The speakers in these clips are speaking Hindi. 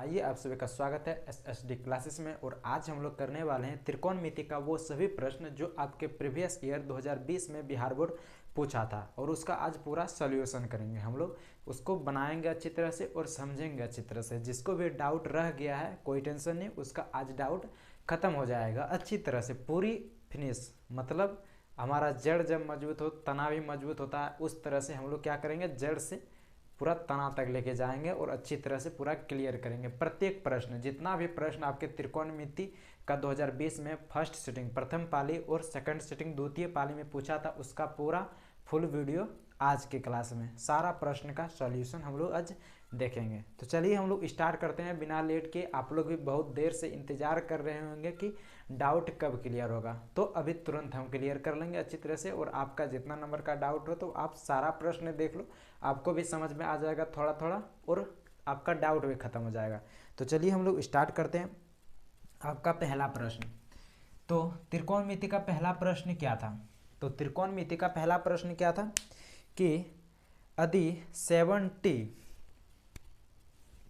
आइए आप सभी का स्वागत है SSD क्लासेस में। और आज हम लोग करने वाले हैं त्रिकोणमिति का वो सभी प्रश्न जो आपके प्रीवियस ईयर 2020 में बिहार बोर्ड पूछा था, और उसका आज पूरा सॉल्यूशन करेंगे। हम लोग उसको बनाएंगे अच्छी तरह से और समझेंगे अच्छी तरह से। जिसको भी डाउट रह गया है कोई टेंशन नहीं, उसका आज डाउट खत्म हो जाएगा अच्छी तरह से, पूरी फिनिश। मतलब हमारा जड़ जब मजबूत हो तना भी मजबूत होता है, उस तरह से हम लोग क्या करेंगे, जड़ से पूरा तना तक लेके जाएंगे और अच्छी तरह से पूरा क्लियर करेंगे। प्रत्येक प्रश्न, जितना भी प्रश्न आपके त्रिकोणमिति का 2020 में फर्स्ट सिटिंग प्रथम पाली और सेकंड सिटिंग द्वितीय पाली में पूछा था, उसका पूरा फुल वीडियो आज के क्लास में, सारा प्रश्न का सॉल्यूशन हम लोग आज देखेंगे। तो चलिए हम लोग स्टार्ट करते हैं बिना लेट के। आप लोग भी बहुत देर से इंतजार कर रहे होंगे कि डाउट कब क्लियर होगा, तो अभी तुरंत हम क्लियर कर लेंगे अच्छी तरह से। और आपका जितना नंबर का डाउट हो तो आप सारा प्रश्न देख लो, आपको भी समझ में आ जाएगा थोड़ा थोड़ा और आपका डाउट भी खत्म हो जाएगा। तो चलिए हम लोग स्टार्ट करते हैं। आपका पहला प्रश्न, तो त्रिकोणमिति का पहला प्रश्न क्या था? तो त्रिकोणमिति का पहला प्रश्न क्या था कि यदि 7t,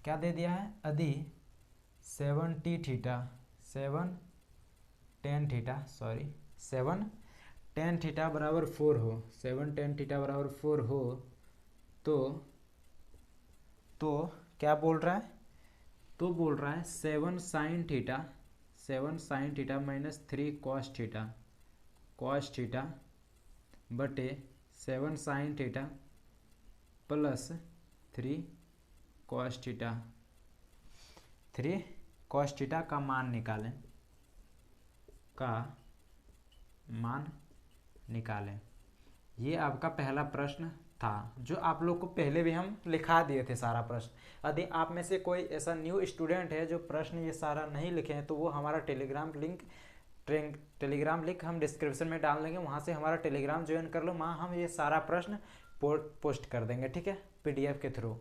क्या दे दिया है, यदि 7t theta 7 tan theta 7 tan theta बराबर 4 हो, 7 tan थीटा बराबर 4 हो, तो क्या बोल रहा है? तो बोल रहा है 7 sin theta minus 3 cos theta बटे 7 sin theta plus 3 cos theta का मान निकालें। ये आपका पहला प्रश्न था, जो आप लोग को पहले भी हम लिखा दिए थे सारा प्रश्न। यदि आप में से कोई ऐसा न्यू स्टूडेंट है जो प्रश्न ये सारा नहीं लिखे हैं, तो वो हमारा टेलीग्राम लिंक हम डिस्क्रिप्शन में डाल देंगे, वहाँ से हमारा टेलीग्राम ज्वाइन कर लो। वहाँ हम ये सारा प्रश्न पोस्ट कर देंगे, ठीक है, PDF के थ्रू।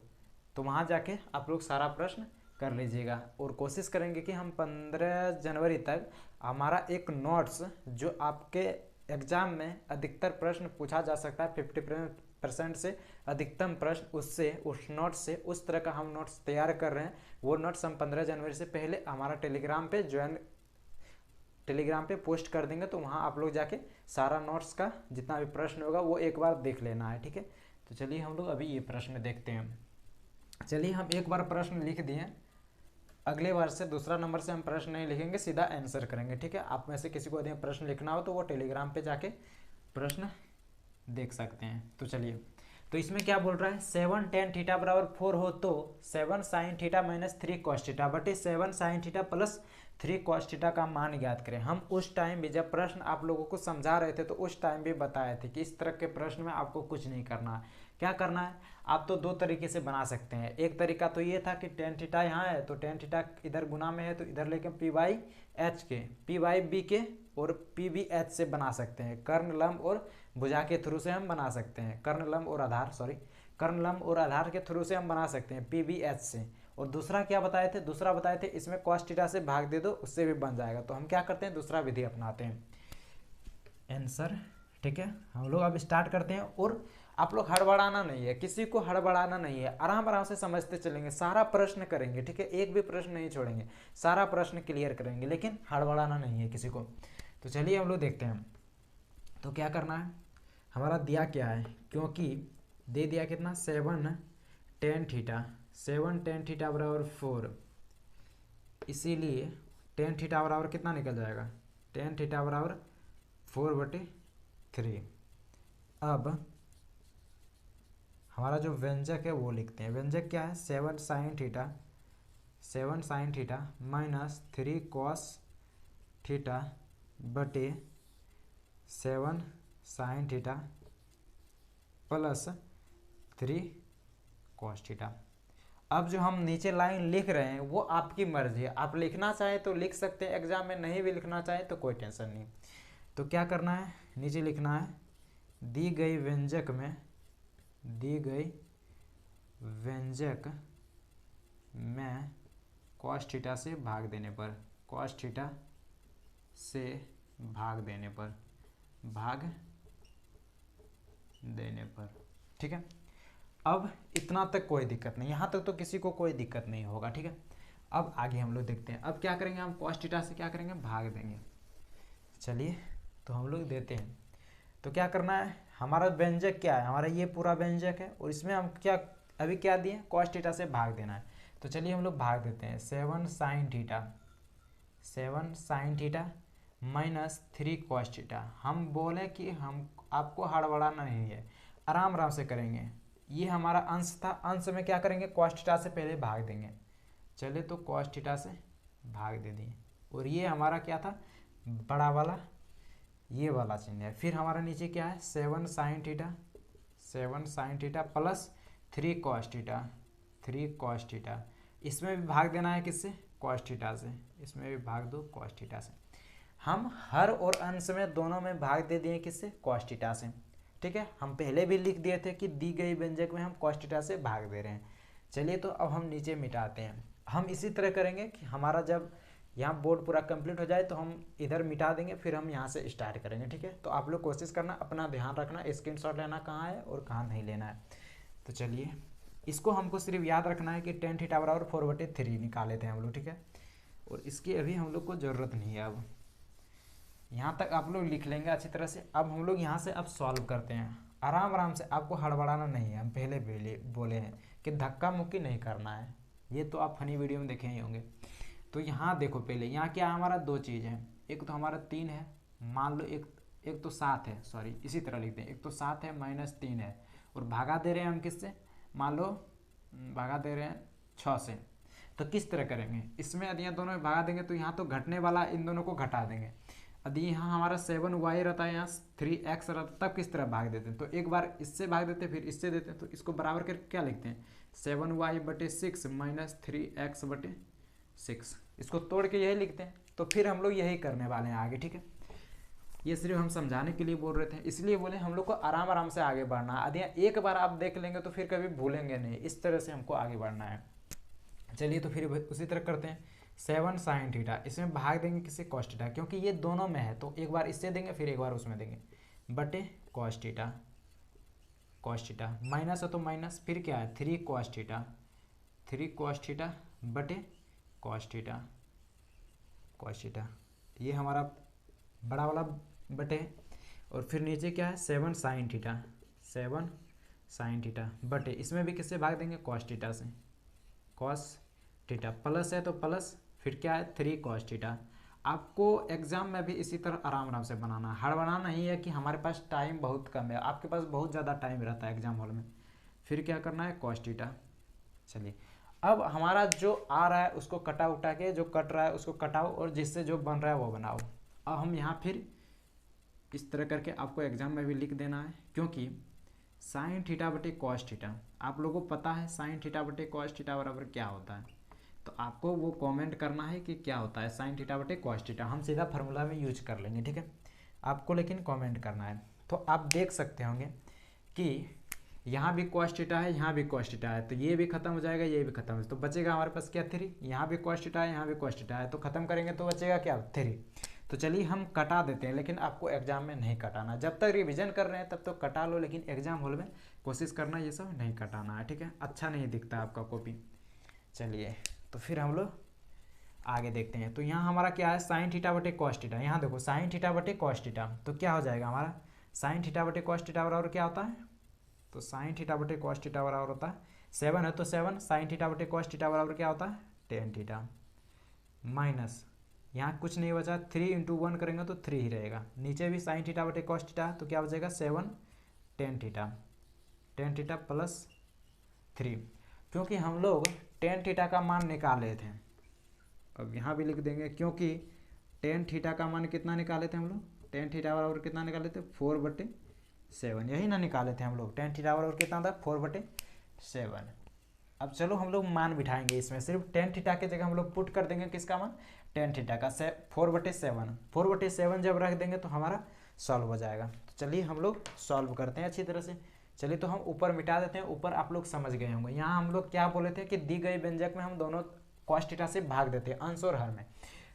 तो वहाँ जाके आप लोग सारा प्रश्न कर लीजिएगा। और कोशिश करेंगे कि हम 15 जनवरी तक हमारा एक नोट्स, जो आपके एग्जाम में अधिकतर प्रश्न पूछा जा सकता है, 50% से अधिकतम प्रश्न उससे, उस नोट्स से, उस तरह का हम नोट्स तैयार कर रहे हैं। वो नोट्स हम 15 जनवरी से पहले हमारा टेलीग्राम पे पोस्ट कर देंगे। तो वहाँ आप लोग जाके सारा नोट्स का जितना भी प्रश्न होगा वो एक बार देख लेना है, ठीक है। तो चलिए हम लोग अभी ये प्रश्न देखते हैं। चलिए हम एक बार प्रश्न लिख दिए, अगले बार से दूसरा नंबर से हम प्रश्न नहीं लिखेंगे, सीधा आंसर करेंगे, ठीक है। आप में से किसी को यदि प्रश्न लिखना हो तो वो टेलीग्राम पे जाके प्रश्न देख सकते हैं। तो चलिए, तो इसमें क्या बोल रहा है, 7 tan थीटा बराबर 4 हो तो 7 sin theta minus 3 cos theta बटे 7 sin theta plus 3 cos theta का मान ज्ञात करें। हम उस टाइम भी जब प्रश्न आप लोगों को समझा रहे थे, तो उस टाइम भी बताए थे कि इस तरह के प्रश्न में आपको कुछ नहीं करना है। क्या करना है, आप तो दो तरीके से बना सकते हैं। एक तरीका तो ये था कि tan थीटा यहाँ है तो tan थीटा इधर गुना में है, तो इधर लेके पी बाई बी के और पी बी एच से बना सकते हैं। कर्ण लंब और भुजा के थ्रू से हम बना सकते हैं, कर्ण लंब और आधार के थ्रू से हम बना सकते हैं, PBH से। और दूसरा क्या बताए थे, दूसरा बताए थे इसमें cos थीटा से भाग दे दो, उससे भी बन जाएगा। तो हम क्या करते हैं, दूसरा विधि अपनाते हैं, आंसर, ठीक है। हम लोग अब स्टार्ट करते हैं। और आप लोग हड़बड़ाना नहीं है, किसी को हड़बड़ाना नहीं है, आराम आराम से समझते चलेंगे, सारा प्रश्न करेंगे, ठीक है, एक भी प्रश्न नहीं छोड़ेंगे, सारा प्रश्न क्लियर करेंगे, लेकिन हड़बड़ाना नहीं है किसी को। तो चलिए हम लोग देखते हैं। तो क्या करना है, हमारा दिया क्या है, क्योंकि दे दिया कितना, 7 tan थीटा बराबर 4, इसीलिए tan थीटा बराबर कितना निकल जाएगा, tan थीटा बराबर 4/3। अब हमारा जो व्यंजक है वो लिखते हैं। व्यंजक क्या है, 7 sin theta minus 3 cos theta बटे 7 sin theta plus 3 cos theta. अब जो हम नीचे लाइन लिख रहे हैं वो आपकी मर्जी है, आप लिखना चाहे तो लिख सकते हैं एग्जाम में, नहीं भी लिखना चाहे तो कोई टेंशन नहीं। तो क्या करना है, नीचे लिखना है, दी गई व्यंजक में cos थीटा से भाग देने पर, ठीक है। अब इतना तक कोई दिक्कत नहीं, यहाँ तक तो किसी को कोई दिक्कत नहीं होगा, ठीक है। अब आगे हम लोग देखते हैं। अब क्या करेंगे हम cos थीटा से क्या करेंगे, भाग देंगे। चलिए तो हम लोग देते हैं। तो क्या करना है, हमारा व्यंजक क्या है, हमारा ये पूरा व्यंजक है और इसमें हम क्या अभी क्या दिए, cos थीटा से भाग देना है। तो चलिए हम लोग भाग देते हैं। 7 sin theta minus 3 cos theta. हम बोले कि हम आपको हड़बड़ाना नहीं है, आराम आराम से करेंगे। ये हमारा अंश था, अंश में क्या करेंगे, cos थीटा से पहले भाग देंगे। चलिए तो cos थीटा से भाग दे दिए और ये हमारा क्या था, बड़ा वाला ये वाला चिन्ह है। फिर हमारा नीचे क्या है, 7 sin theta plus 3 cos theta. इसमें भी भाग देना है किससे, cos थीटा से। इसमें भी भाग दो cos थीटा से। हम हर और अंश में दोनों में भाग दे दिए किससे, cos थीटा से। ठीक है, हम पहले भी लिख दिए थे कि दी गई व्यंजक में हम cos थीटा से भाग दे रहे हैं। चलिए तो अब हम नीचे मिटाते हैं। हम इसी तरह करेंगे कि हमारा जब यहाँ बोर्ड पूरा कंप्लीट हो जाए तो हम इधर मिटा देंगे, फिर हम यहाँ से स्टार्ट करेंगे। ठीक है, तो आप लोग कोशिश करना, अपना ध्यान रखना, स्क्रीनशॉट लेना कहाँ है और कहाँ नहीं लेना है। तो चलिए इसको हमको सिर्फ याद रखना है कि tan थीटा बराबर 4/3 निकाले थे हम लोग। ठीक है, और इसकी अभी हम लोग को ज़रूरत नहीं है। अब यहाँ तक आप लोग लिख लेंगे अच्छी तरह से। अब हम लोग यहाँ से अब सॉल्व करते हैं आराम आराम से, आपको हड़बड़ाना नहीं है। हम पहले बोले हैं कि धक्का मुक्की नहीं करना है, ये तो आप फनी वीडियो में देखे ही होंगे। तो यहाँ देखो, पहले यहाँ क्या हमारा दो चीज़ है, एक तो हमारा 3 है, मान लो एक तो 7 है, सॉरी इसी तरह लिखते हैं, एक तो 7 है माइनस 3 है, और भागा दे रहे हैं हम किससे, मान लो भागा दे रहे हैं 6 से। तो किस तरह करेंगे, इसमें यदि यहाँ दोनों में भागा देंगे तो यहाँ तो घटने वाला, इन दोनों को घटा देंगे। यदि यहाँ हमारा 7y रहता है, यहाँ 3x रहता, तब किस तरह भाग देते हैं, तो एक बार इससे भाग देते हैं फिर इससे देते हैं। तो इसको बराबर करके क्या लिखते हैं, 7y/6 माइनस 3x/6। इसको तोड़ के यही लिखते हैं। तो फिर हम लोग यही करने वाले हैं आगे। ठीक है, ये सिर्फ हम समझाने के लिए बोल रहे थे, इसलिए बोले हम लोग को आराम आराम से आगे बढ़ना है। यदि एक बार आप देख लेंगे तो फिर कभी भूलेंगे नहीं, इस तरह से हमको आगे बढ़ना है। चलिए तो फिर उसी तरह करते हैं। 7 sin थीटा, इसमें भाग देंगे किससे, cos थीटा, क्योंकि ये दोनों में है तो एक बार इससे देंगे फिर एक बार उसमें देंगे, बटे cos थीटा माइनस है तो माइनस, फिर क्या है 3 cos थीटा बटे cos थीटा, ये हमारा बड़ा वाला बटे, और फिर नीचे क्या है 7 sin थीटा बटे, इसमें भी किससे भाग देंगे, cos थीटा से। cos थीटा प्लस है तो प्लस, फिर क्या है 3 cos थीटा। आपको एग्जाम में भी इसी तरह आराम आराम से बनाना, हड़बड़ाना नहीं है कि हमारे पास टाइम बहुत कम है, आपके पास बहुत ज़्यादा टाइम रहता है एग्जाम हॉल में। फिर क्या करना है, cos थीटा। चलिए अब हमारा जो आ रहा है उसको कटा उठा के, जो कट रहा है उसको कटाओ और जिससे जो बन रहा है वो बनाओ। अब हम यहाँ फिर इस तरह करके आपको एग्जाम में भी लिख देना है, क्योंकि sin थीटा बटे cos थीटा, आप लोगों को पता है sin थीटा बटे cos थीटा बराबर क्या होता है। तो आपको वो कमेंट करना है कि क्या होता है sin थीटा बटे cos थीटा। हम सीधा फार्मूला में यूज कर लेंगे। ठीक है, आपको लेकिन कमेंट करना है। तो आप देख सकते होंगे कि यहाँ भी cos थीटा है, यहाँ भी cos थीटा है, तो ये भी खत्म हो जाएगा, ये भी खत्म हो जाएगा, तो बचेगा हमारे पास क्या 3। यहाँ भी cos थीटा है, यहाँ भी cos थीटा है, तो खत्म करेंगे तो बचेगा क्या 3। तो चलिए हम कटा देते हैं, लेकिन आपको एग्जाम में नहीं कटाना। जब तक रिवीजन कर रहे हैं तब तो कटा लो, लेकिन एग्जाम हॉल में कोशिश करना ये सब नहीं कटाना है। ठीक है, अच्छा नहीं दिखता आपका कॉपी। चलिए तो फिर हम लोग आगे देखते हैं। तो यहाँ हमारा क्या है, sin थीटा बटे cos थीटा। यहाँ देखो sin थीटा बटे cos थीटा, तो क्या हो जाएगा हमारा sin थीटा बटे cos थीटा बराबर क्या होता है, तो sin थीटा बटे cos थीटा बराबर होता है 7 है तो 7 sin थीटा बटे cos थीटा बराबर क्या होता है tan थीटा, माइनस यहाँ कुछ नहीं बचा, 3 × 1 करेंगे तो 3 ही रहेगा। नीचे भी sin थीटा बटे cos थीटा, तो क्या बचेगा 7 tan थीटा प्लस 3, क्योंकि हम लोग tan थीटा का मान निकाले थे। अब यहाँ भी लिख देंगे, क्योंकि tan थीटा का मान कितना निकाले थे हम लोग, tan थीटा बराबर कितना निकाले थे 4/7, यही ना निकाले थे हम लोग। tan थीटा बराबर कितना था 4/7। अब चलो हम लोग मान बिठाएंगे इसमें, सिर्फ tan थीटा के जगह हम लोग पुट कर देंगे किसका मान, tan थीटा का 4/7। 4/7 जब रख देंगे तो हमारा सॉल्व हो जाएगा। तो चलिए हम लोग सॉल्व करते हैं अच्छी तरह से। चलिए तो हम ऊपर मिटा देते हैं, ऊपर आप लोग समझ गए होंगे। यहाँ हम लोग क्या बोले थे कि दी गई व्यंजक में हम दोनों cos थीटा से भाग देते हैं, अंश और हर में।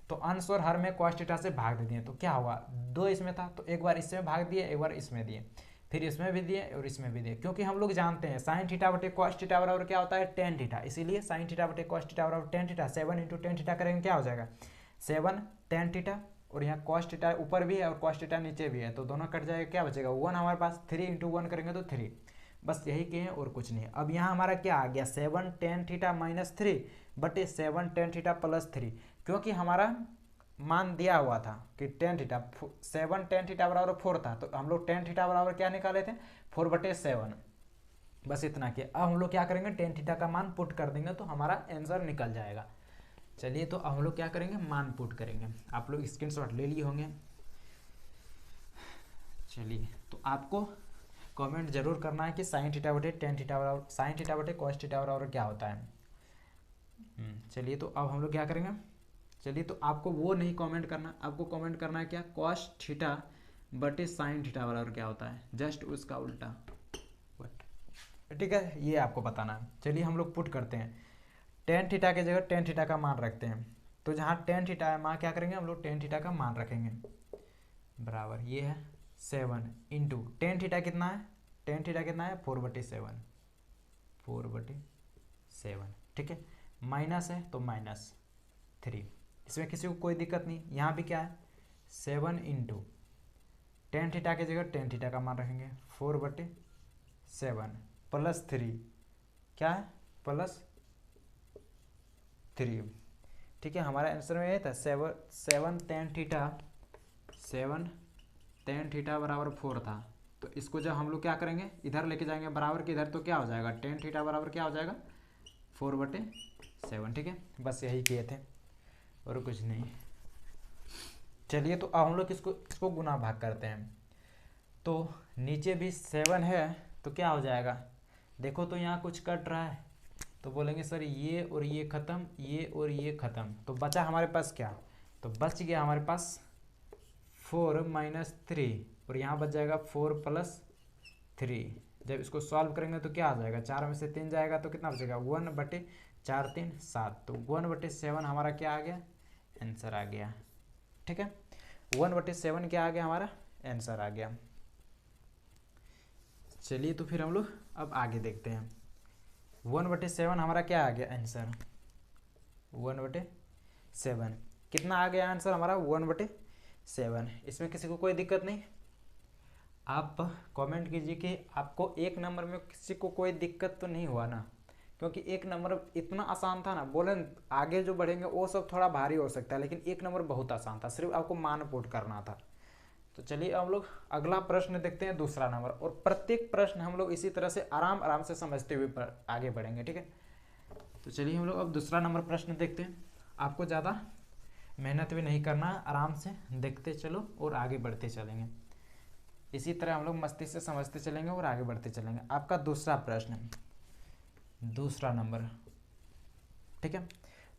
तो अंश और हर में cos थीटा से भाग दे दिए, तो क्या हुआ 2 इसमें था तो एक बार इसमें भाग दिए, एक बार इसमें दिए। फिर इसमें भी दिए और इसमें भी दिए, क्योंकि हम लोग जानते हैं साइन थीटा बटे कॉस थीटा बराबर क्या होता है, टेन थीटा। इसीलिए साइन थीटा बटे कॉस थीटा बराबर tan theta. 7 into tan theta करेंगे क्या हो जाएगा 7 टेन थीटा, और यहाँ कॉस थीटा ऊपर भी है और कॉस थीटा नीचे भी है, तो दोनों कट जाएगा, क्या बचेगा 1 हमारे पास। 3 इंटू 1 करेंगे तो 3, बस यही किए हैं और कुछ नहीं। अब यहाँ हमारा क्या आ गया 7 टेन थीटा माइनस 3 बटे 7 टेन थीटा प्लस 3, क्योंकि हमारा मान दिया हुआ था कि टेन थीटा 7 टेन थीटा बराबर 4 था, तो हम लोग टेन थीटा बराबर क्या निकाले थे 4 बटे 7, बस इतना किया। अब हम लोग क्या करेंगे टेन थीटा का मान पुट कर देंगे तो हमारा आंसर निकल जाएगा। चलिए तो अब हम लोग क्या करेंगे मान पुट करेंगे, आप लोग स्क्रीनशॉट ले लिए होंगे। चलिए तो आपको कमेंट जरूर करना है कि साइन थीटा बटे टेन थीटा बराबर साइन थीटा बटे कॉस थीटा बराबर क्या होता है। चलिए तो अब हम लोग क्या करेंगे, चलिए तो आपको वो नहीं कमेंट करना, आपको कमेंट करना है क्या कॉस थीटा बटे साइन थीटा बराबर क्या होता है, जस्ट उसका उल्टा, ठीक है, ये आपको बताना है। चलिए हम लोग पुट करते हैं, टेन थीटा की जगह टेन थीटा का मान रखते हैं, तो जहाँ टेन थीटा है वहाँ क्या करेंगे हम लोग टेन थीटा का मान रखेंगे, बराबर ये है 7 इंटू टेन थीटा कितना है, टेन थीटा कितना है 4 बटे 7, 4 बटे 7, ठीक है, माइनस है तो माइनस 3, इसमें किसी को कोई दिक्कत नहीं। यहाँ भी क्या है 7 इंटू टेन थीटा की जगह टेन थीटा का मान रखेंगे 4 बटे 7 प्लस 3, क्या है प्लस 3, ठीक है। हमारा आंसर में ये था 7 टेन थीटा बराबर 4 था, तो इसको जब हम लोग क्या करेंगे इधर लेके जाएंगे बराबर के इधर, तो क्या हो जाएगा टेन थीटा बराबर क्या हो जाएगा 4 बटे 7, ठीक है, बस यही किए थे और कुछ नहीं। चलिए तो अब हम लोग इसको गुना भाग करते हैं, तो नीचे भी 7 है तो क्या हो जाएगा, देखो तो यहाँ कुछ कट रहा है, तो बोलेंगे सर ये और ये ख़त्म, ये और ये ख़त्म, तो बचा हमारे पास क्या, तो बच गया हमारे पास 4 माइनस 3, और यहाँ बच जाएगा 4 प्लस 3। जब इसको सॉल्व करेंगे तो क्या आ जाएगा 4 में से 3 जाएगा तो कितना बचेगा 1 बटे 4 3 7, तो 1 बटे 7 हमारा क्या आ गया आंसर आ गया, ठीक है, 1 बटे 7 क्या आ गया हमारा आंसर आ गया। चलिए तो फिर हम लोग अब आगे देखते हैं, 1 बटे 7 हमारा क्या आ गया आंसर 1 बटे 7, कितना आ गया आंसर हमारा 1 बटे 7, इसमें किसी को कोई दिक्कत नहीं। आप कमेंट कीजिए कि आपको एक नंबर में किसी को कोई दिक्कत तो नहीं हुआ ना, क्योंकि एक नंबर इतना आसान था ना, बोले आगे जो बढ़ेंगे वो सब थोड़ा भारी हो सकता है, लेकिन एक नंबर बहुत आसान था, सिर्फ आपको मान पुट करना था। तो चलिए हम लोग अगला प्रश्न देखते हैं, दूसरा नंबर, और प्रत्येक प्रश्न हम लोग इसी तरह से आराम आराम से समझते हुए आगे बढ़ेंगे, ठीक है। तो चलिए हम लोग अब दूसरा नंबर प्रश्न देखते हैं, आपको ज़्यादा मेहनत भी नहीं करना, आराम से देखते चलो और आगे बढ़ते चलेंगे, इसी तरह हम लोग मस्ती से समझते चलेंगे और आगे बढ़ते चलेंगे। आपका दूसरा प्रश्न, दूसरा नंबर, ठीक है,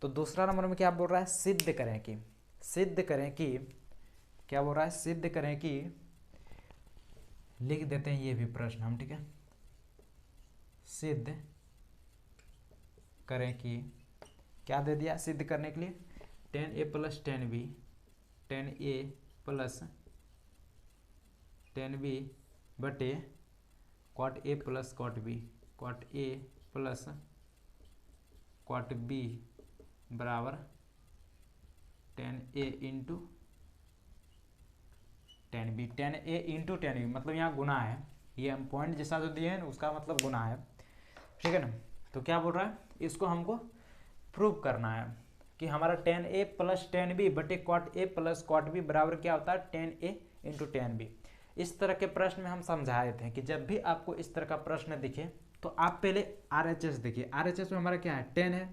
तो दूसरा नंबर में क्या बोल रहा है, सिद्ध करें कि, सिद्ध करें कि, क्या बोल रहा है सिद्ध करें कि, लिख देते हैं ये भी प्रश्न हम, ठीक है, सिद्ध करें कि, क्या दे दिया सिद्ध करने के लिए 10a plus 10b, 10a plus 10b बटे cot a plus cot b, cot a plus cot b बराबर 10a into 10b, 10a into 10b मतलब यहाँ गुना है, ये हम पॉइंट जैसा जो दिए हैं उसका मतलब गुना है, ठीक है ना। तो क्या बोल रहा है, इसको हमको प्रूव करना है कि हमारा 10a प्लस 10b बटे cot a plus cot b बराबर क्या होता है 10a इंटू 10b। इस तरह के प्रश्न में हम समझाए थे कि जब भी आपको इस तरह का प्रश्न दिखे तो आप पहले RHS देखिए, RHS में हमारा क्या है 10 है,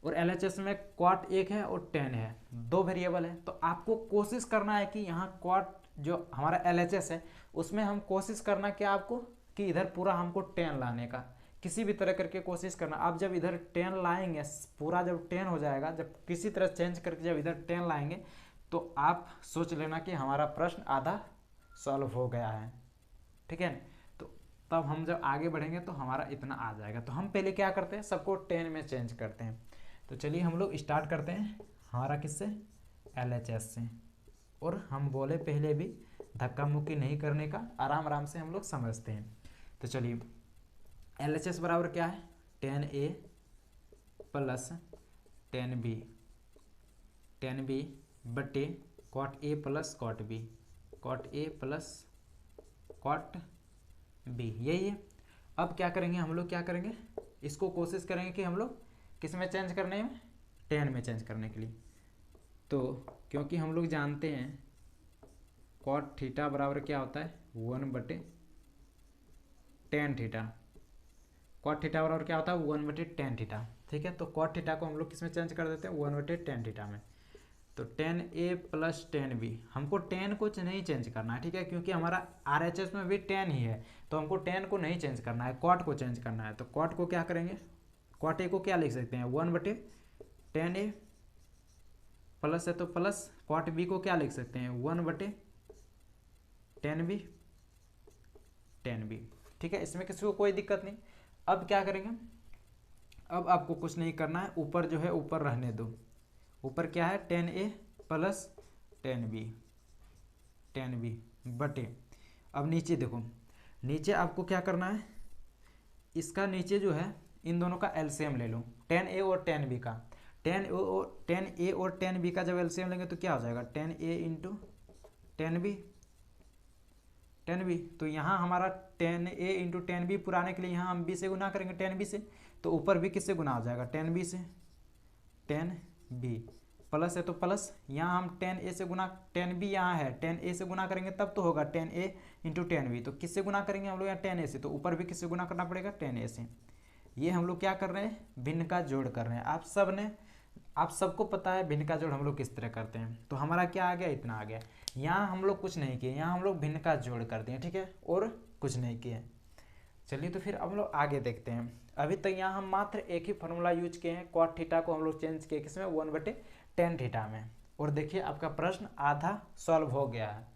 और LHS में कॉट 1 है और 10 है, दो वेरिएबल है, तो आपको कोशिश करना है कि यहाँ कॉट जो हमारा LHS है उसमें हम कोशिश करना क्या आपको कि इधर पूरा हमको 10 लाने का, किसी भी तरह करके कोशिश करना। आप जब इधर 10 लाएंगे, पूरा जब 10 हो जाएगा, जब किसी तरह चेंज करके जब इधर 10 लाएंगे तो आप सोच लेना कि हमारा प्रश्न आधा सॉल्व हो गया है, ठीक है। तो तब हम जब आगे बढ़ेंगे तो हमारा इतना आ जाएगा, तो हम पहले क्या करते हैं सबको 10 में चेंज करते हैं। तो चलिए हम लोग स्टार्ट करते हैं हमारा किससे LHS से, और हम बोले पहले भी धक्का मुक्की नहीं करने का, आराम आराम से हम लोग समझते हैं। तो चलिए LHS बराबर क्या है, tan A plus tan B बटे cot A plus cot B, cot A plus cot B, यही है। अब क्या करेंगे हम लोग, क्या करेंगे, इसको कोशिश करेंगे कि हम लोग किस में चेंज करने में, tan में चेंज करने के लिए। तो क्योंकि हम लोग जानते हैं cot थीटा बराबर क्या होता है, 1/tan थीटा, cot थीटा बराबर क्या होता है, 1/tan थीटा, ठीक है। तो cot थीटा को हम लोग किस में चेंज कर देते हैं, 1/tan थीटा में। तो tan A plus tan B, हमको tan को नहीं चेंज करना है, ठीक है, क्योंकि हमारा RHS में भी tan ही है, तो हमको tan को नहीं चेंज करना है, cot को चेंज करना है। तो cot को क्या करेंगे, cot A को क्या लिख सकते हैं, 1/tan A प्लस है तो प्लस, cot B को क्या लिख सकते हैं, 1/tan B, ठीक है, इसमें किसी को कोई दिक्कत नहीं। अब क्या करेंगे, अब आपको कुछ नहीं करना है, ऊपर जो है ऊपर रहने दो, ऊपर क्या है tan A plus tan B बटे, अब नीचे देखो, नीचे आपको क्या करना है, इसका नीचे जो है इन दोनों का एलसीएम ले लो, tan A और tan B का, tan A और tan B का जब एलसीएम लेंगे तो क्या हो जाएगा, tan A into tan B, तो यहाँ हमारा tan A into tan B पुराने के लिए यहाँ हम B से गुना करेंगे, tan B से, तो ऊपर भी किससे गुना हो जाएगा, tan B से, tan B प्लस है तो प्लस, यहाँ हम tan A से गुना, tan B यहाँ है, tan A से गुना करेंगे तब तो होगा tan A into tan B, तो किससे गुना करेंगे हम लोग यहाँ tan A से, तो ऊपर भी किससे गुना करना पड़ेगा, tan A से। ये हम लोग क्या कर रहे हैं, भिन्न का जोड़ कर रहे हैं। आप सबको पता है भिन्न का जोड़ हम लोग किस तरह करते हैं। तो हमारा क्या आ गया, इतना आ गया। यहाँ हम लोग कुछ नहीं किए, यहाँ हम लोग भिन्न का जोड़ कर दिए, ठीक है, और कुछ नहीं किए। चलिए तो फिर हम लोग आगे देखते हैं। अभी तक यहाँ हम मात्र एक ही फॉर्मूला यूज किए हैं, cot थीटा को हम लोग चेंज किए किसमें, 1/tan थीटा में, और देखिए आपका प्रश्न आधा सॉल्व हो गया है।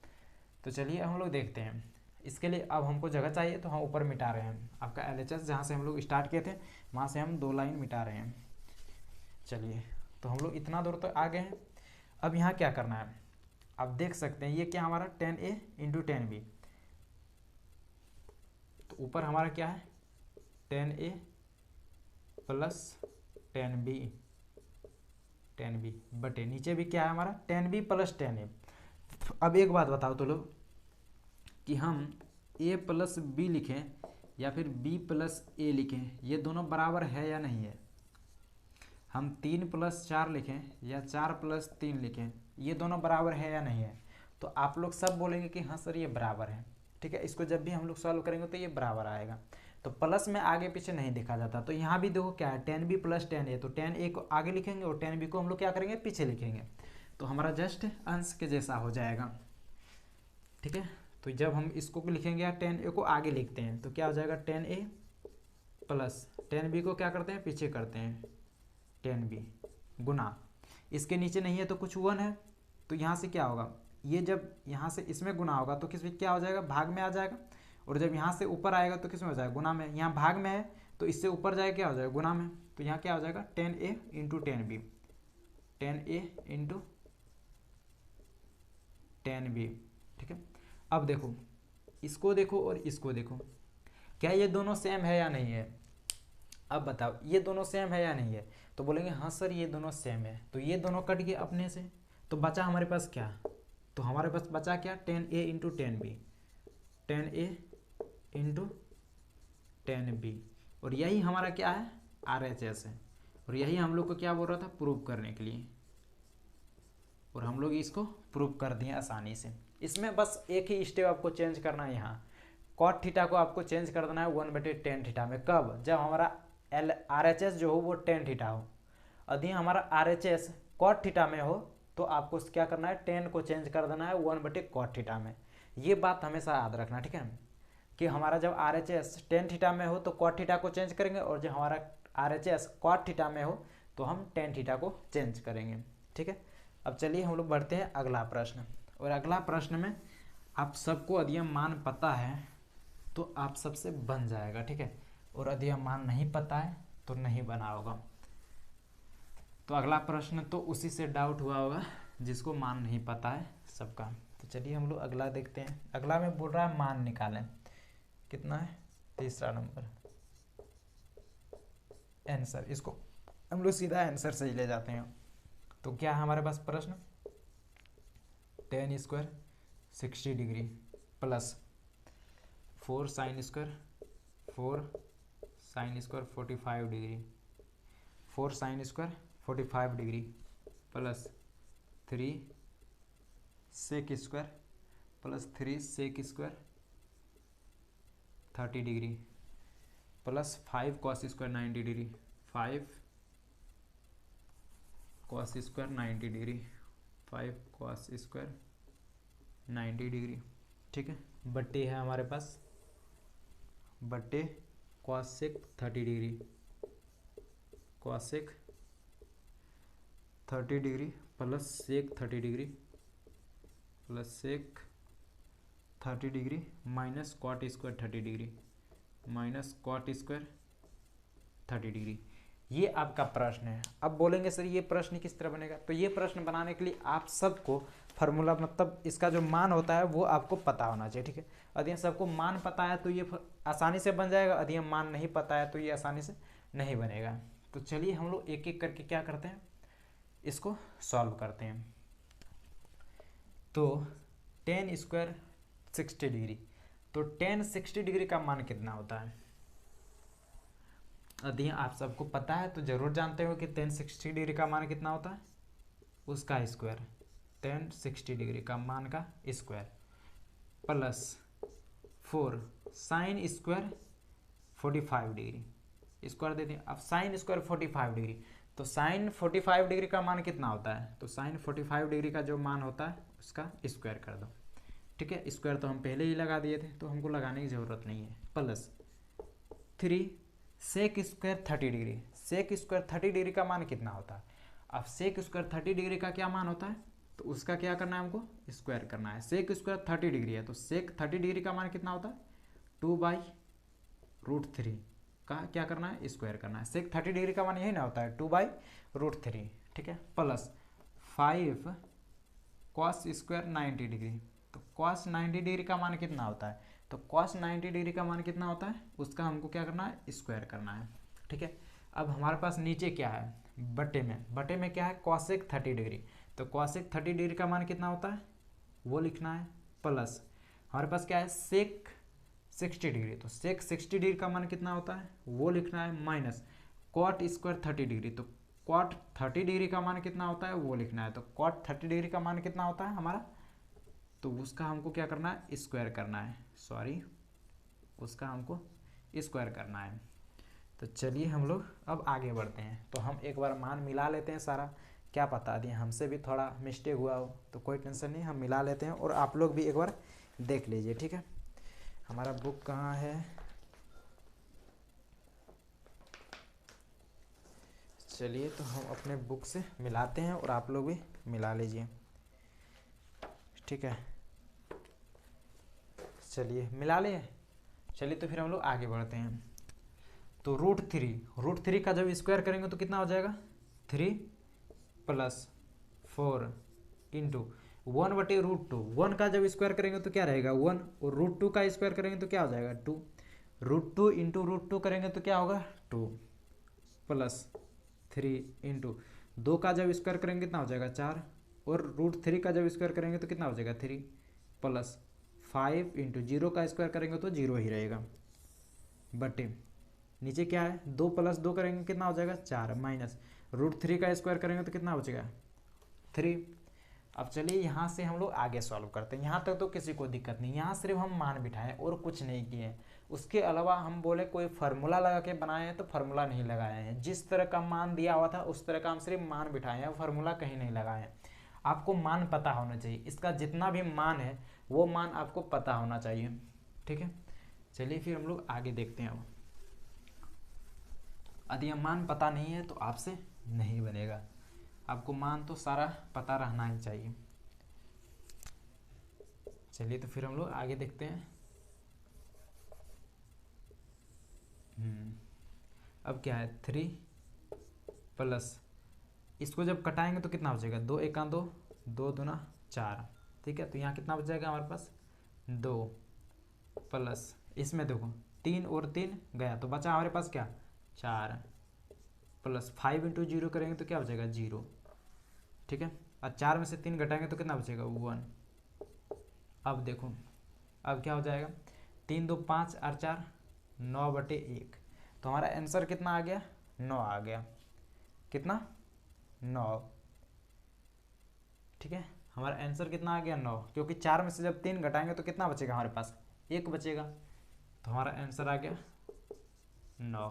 तो चलिए हम लोग देखते हैं। इसके लिए अब हमको जगह चाहिए, तो हम ऊपर मिटा रहे हैं आपका LHS, जहाँ से हम लोग स्टार्ट किए थे वहाँ से हम 2 लाइन मिटा रहे हैं। चलिए तो हम लोग इतना दूर तक आ गए हैं। अब यहाँ क्या करना है, आप देख सकते हैं ये क्या हमारा tan A into tan B, तो ऊपर हमारा क्या है tan A plus tan B बटे नीचे भी क्या है हमारा tan B plus tan A। अब एक बात बताओ तो लोग कि हम A प्लस B लिखें या फिर B प्लस A लिखें, ये दोनों बराबर है या नहीं है। हम 3 + 4 लिखें या 4 + 3 लिखें, ये दोनों बराबर है या नहीं है। तो आप लोग सब बोलेंगे कि हाँ सर ये बराबर है, ठीक है। इसको जब भी हम लोग सॉल्व करेंगे तो ये बराबर आएगा। तो प्लस में आगे पीछे नहीं देखा जाता, तो यहाँ भी देखो क्या है tan B plus tan A, तो tan A को आगे लिखेंगे और tan B को हम लोग क्या करेंगे, पीछे लिखेंगे, तो हमारा जस्ट अंश के जैसा हो जाएगा, ठीक है। तो जब हम इसको लिखेंगे या tan A को आगे लिखते हैं तो क्या हो जाएगा, tan A plus tan B को क्या करते हैं, पीछे करते हैं, tan B गुना, इसके नीचे नहीं है तो कुछ 1 है, तो यहाँ से क्या होगा, ये जब यहाँ से इसमें गुना होगा तो किस में क्या हो जाएगा, भाग में आ जाएगा, और जब यहाँ से ऊपर आएगा तो किस में हो जाएगा, गुना में। यहाँ भाग में है तो इससे ऊपर जाएगा क्या हो जाएगा, गुना में। तो यहाँ क्या हो जाएगा tan A into tan B, tan A into tan B, ठीक है। अब देखो इसको देखो और इसको देखो, क्या ये दोनों सेम है या नहीं है। अब बताओ ये दोनों सेम है या नहीं है, तो बोलेंगे हाँ सर ये दोनों सेम है, तो ये दोनों कट गए अपने से, तो बचा हमारे पास क्या, तो हमारे पास बचा क्या, tan A into tan B, tan A into tan B, और यही हमारा क्या है, RHS है, और यही हम लोग को क्या बोल रहा था, प्रूव करने के लिए, और हम लोग इसको प्रूव कर दिए आसानी से। इसमें बस एक ही स्टेप आपको चेंज करना है, यहाँ cot थीटा को आपको चेंज कर देना है 1/tan थीटा में। कब, जब हमारा RHS जो हो वो tan थीटा हो। यदि हमारा RHS cot थीटा में हो तो आपको क्या करना है, tan को चेंज कर देना है 1/cot थीटा में। ये बात हमेशा याद रखना, ठीक है, कि हमारा जब RHS tan थीटा में हो तो cot थीटा को चेंज करेंगे, और जब हमारा RHS cot थीटा में हो तो हम tan थीटा को चेंज करेंगे, ठीक है। अब चलिए हम लोग बढ़ते हैं अगला प्रश्न, और अगला प्रश्न में आप सबको यदि मान पता है तो आप सबसे बन जाएगा, ठीक है, और यदि मान नहीं पता है तो नहीं बना होगा। तो अगला प्रश्न तो उसी से डाउट हुआ होगा जिसको मान नहीं पता है सबका। तो चलिए हम लोग अगला देखते हैं। अगला में बोल रहा है मान निकालें। कितना है? तीसरा नंबर आंसर। इसको हम लोग सीधा आंसर से ही ले जाते हैं। तो क्या है हमारे पास प्रश्न? Tan square 60 degree plus 4 sine square 45 degree, 4 sine square 45 degree plus 3 sec square plus 3 sec square 30 degree plus 5 cos square 90 degree, 5 cos square 90 degree, 5 cos square 90 degree. ठीक है, बट्टे है हमारे पास, बट्टे cosec 30 degree, cosec 30 degree plus sec 30 degree plus sec 30 degree minus cot square 30 degree minus cot square 30 degree. ये आपका प्रश्न है। अब बोलेंगे सर ये प्रश्न किस तरह बनेगा? तो ये प्रश्न बनाने के लिए आप सबको फार्मूला मतलब इसका जो मान होता है वो आपको पता होना चाहिए। ठीक है, यदि सबको मान पता है तो ये आसानी से बन जाएगा, यदि मान नहीं पता है तो ये आसानी से नहीं बनेगा। तो चलिए हम लोग एक एक करके क्या करते हैं, इसको सॉल्व करते हैं। तो टेन स्क्वायर 60 डिग्री, तो टेन 60 डिग्री का मान कितना होता है? यदि आप सबको पता है तो जरूर जानते हो कि टेन 60 डिग्री का मान कितना होता है, उसका स्क्वायर, टेन 60 डिग्री का मान का square plus 4 sine square 45 degree, square दे दें। अब साइन स्क्वायर 45 डिग्री, तो साइन 45 डिग्री का मान कितना होता है? तो साइन 45 डिग्री का जो मान होता है उसका स्क्वायर कर दो। ठीक है, स्क्वायर तो हम पहले ही लगा दिए थे तो हमको लगाने की ज़रूरत नहीं है। Plus 3 sec square 30 degree, sec square 30 degree का मान कितना होता है? अब सेक स्क्वायर 30 डिग्री का क्या मान होता है? तो उसका क्या करना है, हमको स्क्वायर करना है। सेक स्क्वायर 30 डिग्री है तो सेक 30 डिग्री का मान कितना होता है? 2/√3 का क्या करना है, स्क्वायर करना है। सेक 30 डिग्री का मान यही ना होता है, 2/√3। ठीक है, प्लस 5 कॉस स्क्वायर 90 डिग्री, तो कॉस 90 डिग्री का मान कितना होता है? तो कॉस 90 डिग्री का मान कितना होता है, उसका हमको क्या करना है, स्क्वायर करना है। ठीक है, अब हमारे पास नीचे क्या है, बटे में क्या है, कॉसेक 30 डिग्री, तो कॉसेक 30 डिग्री का मान कितना होता है वो लिखना है। प्लस हमारे पास क्या है, सेक 60 डिग्री, तो सेक 60 डिग्री का मान कितना होता है वो लिखना है। माइनस कॉट स्क्वायर 30 डिग्री, तो कॉट 30 डिग्री का मान कितना होता है वो लिखना है। तो कॉट 30 डिग्री का मान कितना होता है हमारा, तो उसका हमको क्या करना है, स्क्वायर करना है। सॉरी, उसका हमको स्क्वायर करना है। तो चलिए हम लोग अब आगे बढ़ते हैं। तो हम एक बार मान मिला लेते हैं सारा, क्या पता दिए हमसे भी थोड़ा मिस्टेक हुआ हो तो कोई टेंशन नहीं, हम मिला लेते हैं और आप लोग भी एक बार देख लीजिए। ठीक है, हमारा बुक कहाँ है, चलिए तो हम अपने बुक से मिलाते हैं और आप लोग भी मिला लीजिए। ठीक है, चलिए मिला लें। चलिए तो फिर हम लोग आगे बढ़ते हैं। तो √3 का जब स्क्वायर करेंगे तो कितना हो जाएगा, 3 प्लस 4 इंटू 1/√2, 1 का जब स्क्वायर करेंगे तो क्या रहेगा 1, और √2 का स्क्वायर करेंगे तो क्या हो जाएगा 2, √2 इंटू √2 करेंगे तो क्या होगा 2 प्लस 3 इंटू 2 का जब स्क्वायर करेंगे कितना हो जाएगा 4, और √3 का जब स्क्वायर करेंगे तो कितना हो जाएगा 3 प्लस 5 इंटू 0 का स्क्वायर करेंगे तो 0 ही रहेगा, बटे नीचे क्या है 2 प्लस 2 करेंगे कितना हो जाएगा 4, माइनस √3 का स्क्वायर करेंगे तो कितना बचेगा 3। अब चलिए यहाँ से हम लोग आगे सॉल्व करते हैं। यहाँ तक तो किसी को दिक्कत नहीं, यहाँ सिर्फ हम मान बिठाएं और कुछ नहीं किए। उसके अलावा हम बोले कोई फार्मूला लगा के बनाए हैं तो फार्मूला नहीं लगाए हैं, जिस तरह का मान दिया हुआ था उस तरह का हम सिर्फ मान बिठाए हैं, फार्मूला कहीं नहीं लगाए हैं। आपको मान पता होना चाहिए, इसका जितना भी मान है वो मान आपको पता होना चाहिए। ठीक है, चलिए फिर हम लोग आगे देखते हैं। अब यदि यह मान पता नहीं है तो आपसे नहीं बनेगा, आपको मान तो सारा पता रहना ही चाहिए। चलिए तो फिर हम लोग आगे देखते हैं। अब क्या है 3 प्लस, इसको जब कटाएंगे तो कितना हो जाएगा 2 × 2 2 दूना 4, ठीक है। तो यहाँ कितना बच जाएगा हमारे पास 2 प्लस इसमें देखो 3 और 3 गया तो बचा हमारे पास क्या 4 प्लस 5 इंटू 0 करेंगे तो क्या बचेगा 0, ठीक है। और 4 में से 3 घटाएंगे तो कितना बचेगा 1। अब देखो अब क्या हो जाएगा 3 2 5 और 4 9/1, तो हमारा आंसर कितना आ गया 9 आ गया, कितना 9, ठीक है। हमारा आंसर कितना आ गया 9, क्योंकि 4 में से जब 3 घटाएंगे तो कितना बचेगा हमारे पास 1 बचेगा, तो हमारा आंसर आ गया 9,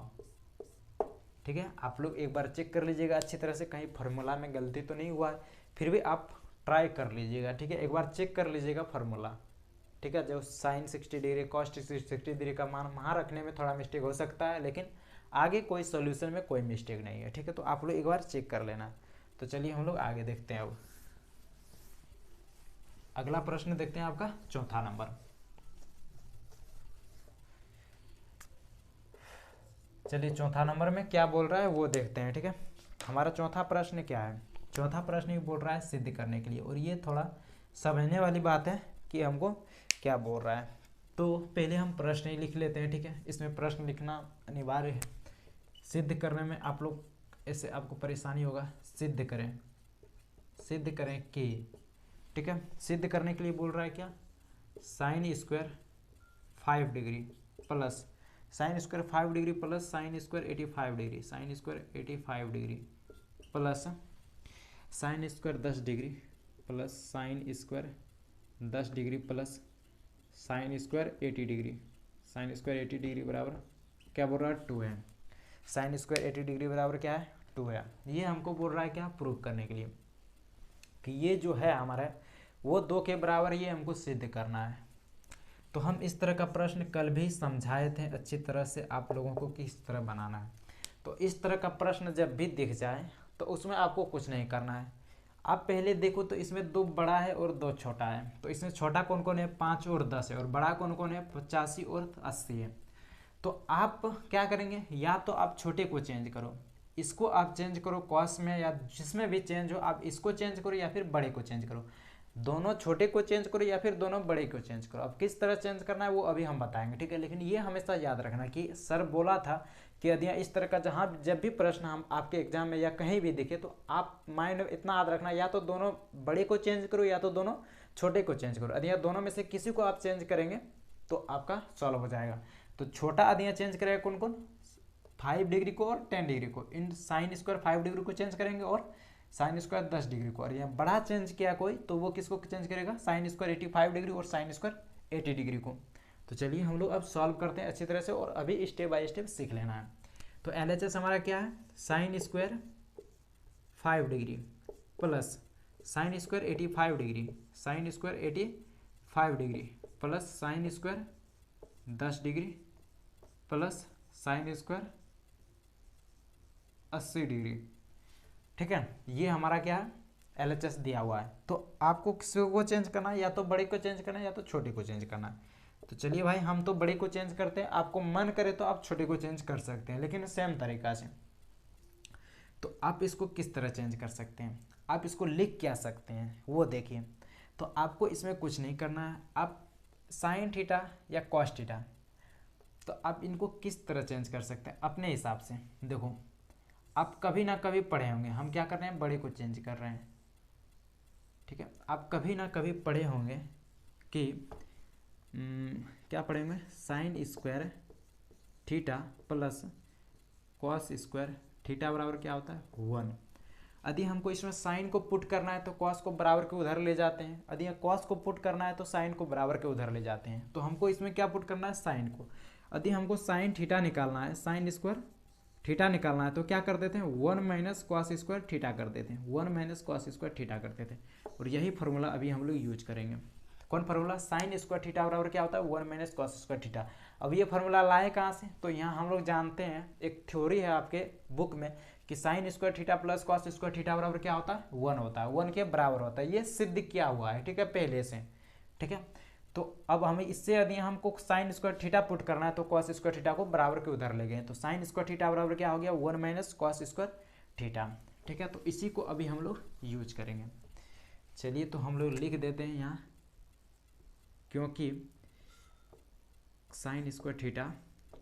ठीक है। आप लोग एक बार चेक कर लीजिएगा अच्छी तरह से, कहीं फार्मूला में गलती तो नहीं हुआ है, फिर भी आप ट्राई कर लीजिएगा, ठीक है। एक बार चेक कर लीजिएगा फार्मूला, ठीक है। जो साइन 60 डिग्री कॉस्ट 60 डिग्री का मान वहाँ रखने में थोड़ा मिस्टेक हो सकता है, लेकिन आगे कोई सॉल्यूशन में कोई मिस्टेक नहीं है, ठीक है। तो आप लोग एक बार चेक कर लेना। तो चलिए हम लोग आगे देखते हैं। अब अगला प्रश्न देखते हैं आपका चौथा नंबर। चलिए चौथा नंबर में क्या बोल रहा है वो देखते हैं, ठीक है। हमारा चौथा प्रश्न क्या है, चौथा प्रश्न ये बोल रहा है सिद्ध करने के लिए, और ये थोड़ा समझने वाली बात है कि हमको क्या बोल रहा है। तो पहले हम प्रश्न ही लिख लेते हैं, ठीक है। इसमें प्रश्न लिखना अनिवार्य है, सिद्ध करने में आप लोग ऐसे आपको परेशानी होगा। सिद्ध करें कि, ठीक है। सिद्ध करने के लिए बोल रहा है क्या sine square 5 degree plus sine square 5 degree plus sine square 85 degree, sine square 85 degree plus sine square 10 degree plus sine square 10 degree plus sine square 80 degree, sine square 80 degree बराबर क्या बोल रहा है 2 है। साइन स्क्वायर 80 डिग्री बराबर क्या है 2 है। ये हमको बोल रहा है क्या प्रूव करने के लिए कि ये जो है हमारा वो 2 के बराबर, ये हमको सिद्ध करना है। तो हम इस तरह का प्रश्न कल भी समझाए थे अच्छी तरह से आप लोगों को किस तरह बनाना है। तो इस तरह का प्रश्न जब भी दिख जाए तो उसमें आपको कुछ नहीं करना है। आप पहले देखो तो इसमें 2 बड़ा है और 2 छोटा है, तो इसमें छोटा कौन कौन है 5 और 10 है, और बड़ा कौन कौन है 85 और 80 है। तो आप क्या करेंगे, या तो आप छोटे को चेंज करो, इसको आप चेंज करो कॉस में, या जिसमें भी चेंज हो आप इसको चेंज करो या फिर बड़े को चेंज करो, दोनों छोटे को चेंज करो या फिर दोनों बड़े को चेंज करो। अब किस तरह चेंज करना है वो अभी हम बताएंगे, ठीक है। लेकिन ये हमेशा याद रखना कि सर बोला था कि यदि इस तरह का जहाँ जब भी प्रश्न हम आपके एग्जाम में या कहीं भी दिखे तो आप माइंड में इतना याद रखना, या तो दोनों बड़े को चेंज करो या तो दोनों छोटे को चेंज करो। यदि दोनों में से किसी को आप चेंज करेंगे तो आपका सॉल्व हो जाएगा। तो छोटा यदि चेंज करेगा कौन कौन 5 डिग्री को और 10 डिग्री को, इन साइन स्क्वायर 5 डिग्री को चेंज करेंगे और साइन स्क्वायर 10 डिग्री को। और यहाँ बड़ा चेंज किया कोई तो वो किसको चेंज करेगा साइन स्क्वायर 85 डिग्री और साइन स्क्वायर 80 डिग्री को। तो चलिए हम लोग अब सॉल्व करते हैं अच्छी तरह से, और अभी स्टेप बाय स्टेप सीख लेना है। तो LHS हमारा क्या है sine square 5 degree plus sine square 85 degree, sine square 85 degree plus sine square 10 degree plus sine square 80 degree, ठीक है। ये हमारा क्या है LHS दिया हुआ है। तो आपको किसी को चेंज करना है, या तो बड़े को चेंज करना है या तो छोटे को चेंज करना है। तो चलिए भाई हम तो बड़े को चेंज करते हैं, आपको मन करे तो आप छोटे को चेंज कर सकते हैं, लेकिन सेम तरीका से। तो आप इसको किस तरह चेंज कर सकते हैं, आप इसको लिख क्या सकते हैं वो देखिए। तो आपको इसमें कुछ नहीं करना है, आप साइन थीटा या कॉस थीटा, तो आप इनको किस तरह चेंज कर सकते हैं अपने हिसाब से। देखो आप कभी ना कभी पढ़े होंगे, हम क्या कर रहे हैं बड़े को चेंज कर रहे हैं, ठीक है। आप कभी ना कभी पढ़े होंगे कि क्या पढ़े होंगे sine square theta plus cos square theta बराबर क्या होता है 1। यदि हमको इसमें साइन को पुट करना है तो कॉस को बराबर के उधर ले जाते हैं, यदि कॉस को पुट करना है तो साइन को बराबर के उधर ले जाते हैं। तो हमको इसमें क्या पुट करना है साइन को। यदि हमको साइन थीटा निकालना है, साइन स्क्वायर थीटा निकालना है, तो क्या कर देते हैं 1 माइनस कॉस स्क्वायर थीटा कर देते हैं, 1 माइनस कॉस स्क्वायर थीटा करते थे। और यही फार्मूला अभी हम लोग यूज करेंगे। कौन फार्मूला साइन स्क्वायर थीटा बराबर क्या होता है 1 माइनस कॉस स्क्वायर थीटा। अब ये फार्मूला लाए कहाँ से, तो यहाँ हम लोग जानते हैं एक थ्योरी है आपके बुक में कि sine square theta plus cos square theta बराबर क्या होता है 1 होता है, 1 के बराबर होता है। ये सिद्ध किया हुआ है, ठीक है, पहले से, ठीक है। तो अब हमें इससे यदि हमको साइन स्क्वायर थीटा पुट करना है तो कॉस स्क्वायर थीटा को बराबर के उधर ले गए, तो साइन स्क्वायर थीटा बराबर क्या हो गया 1 माइनस कॉस स्क्वायर थीटा, ठीक है। तो इसी को अभी हम लोग यूज करेंगे। चलिए तो हम लोग लिख देते हैं यहाँ, क्योंकि साइन स्क्वायर थीटा,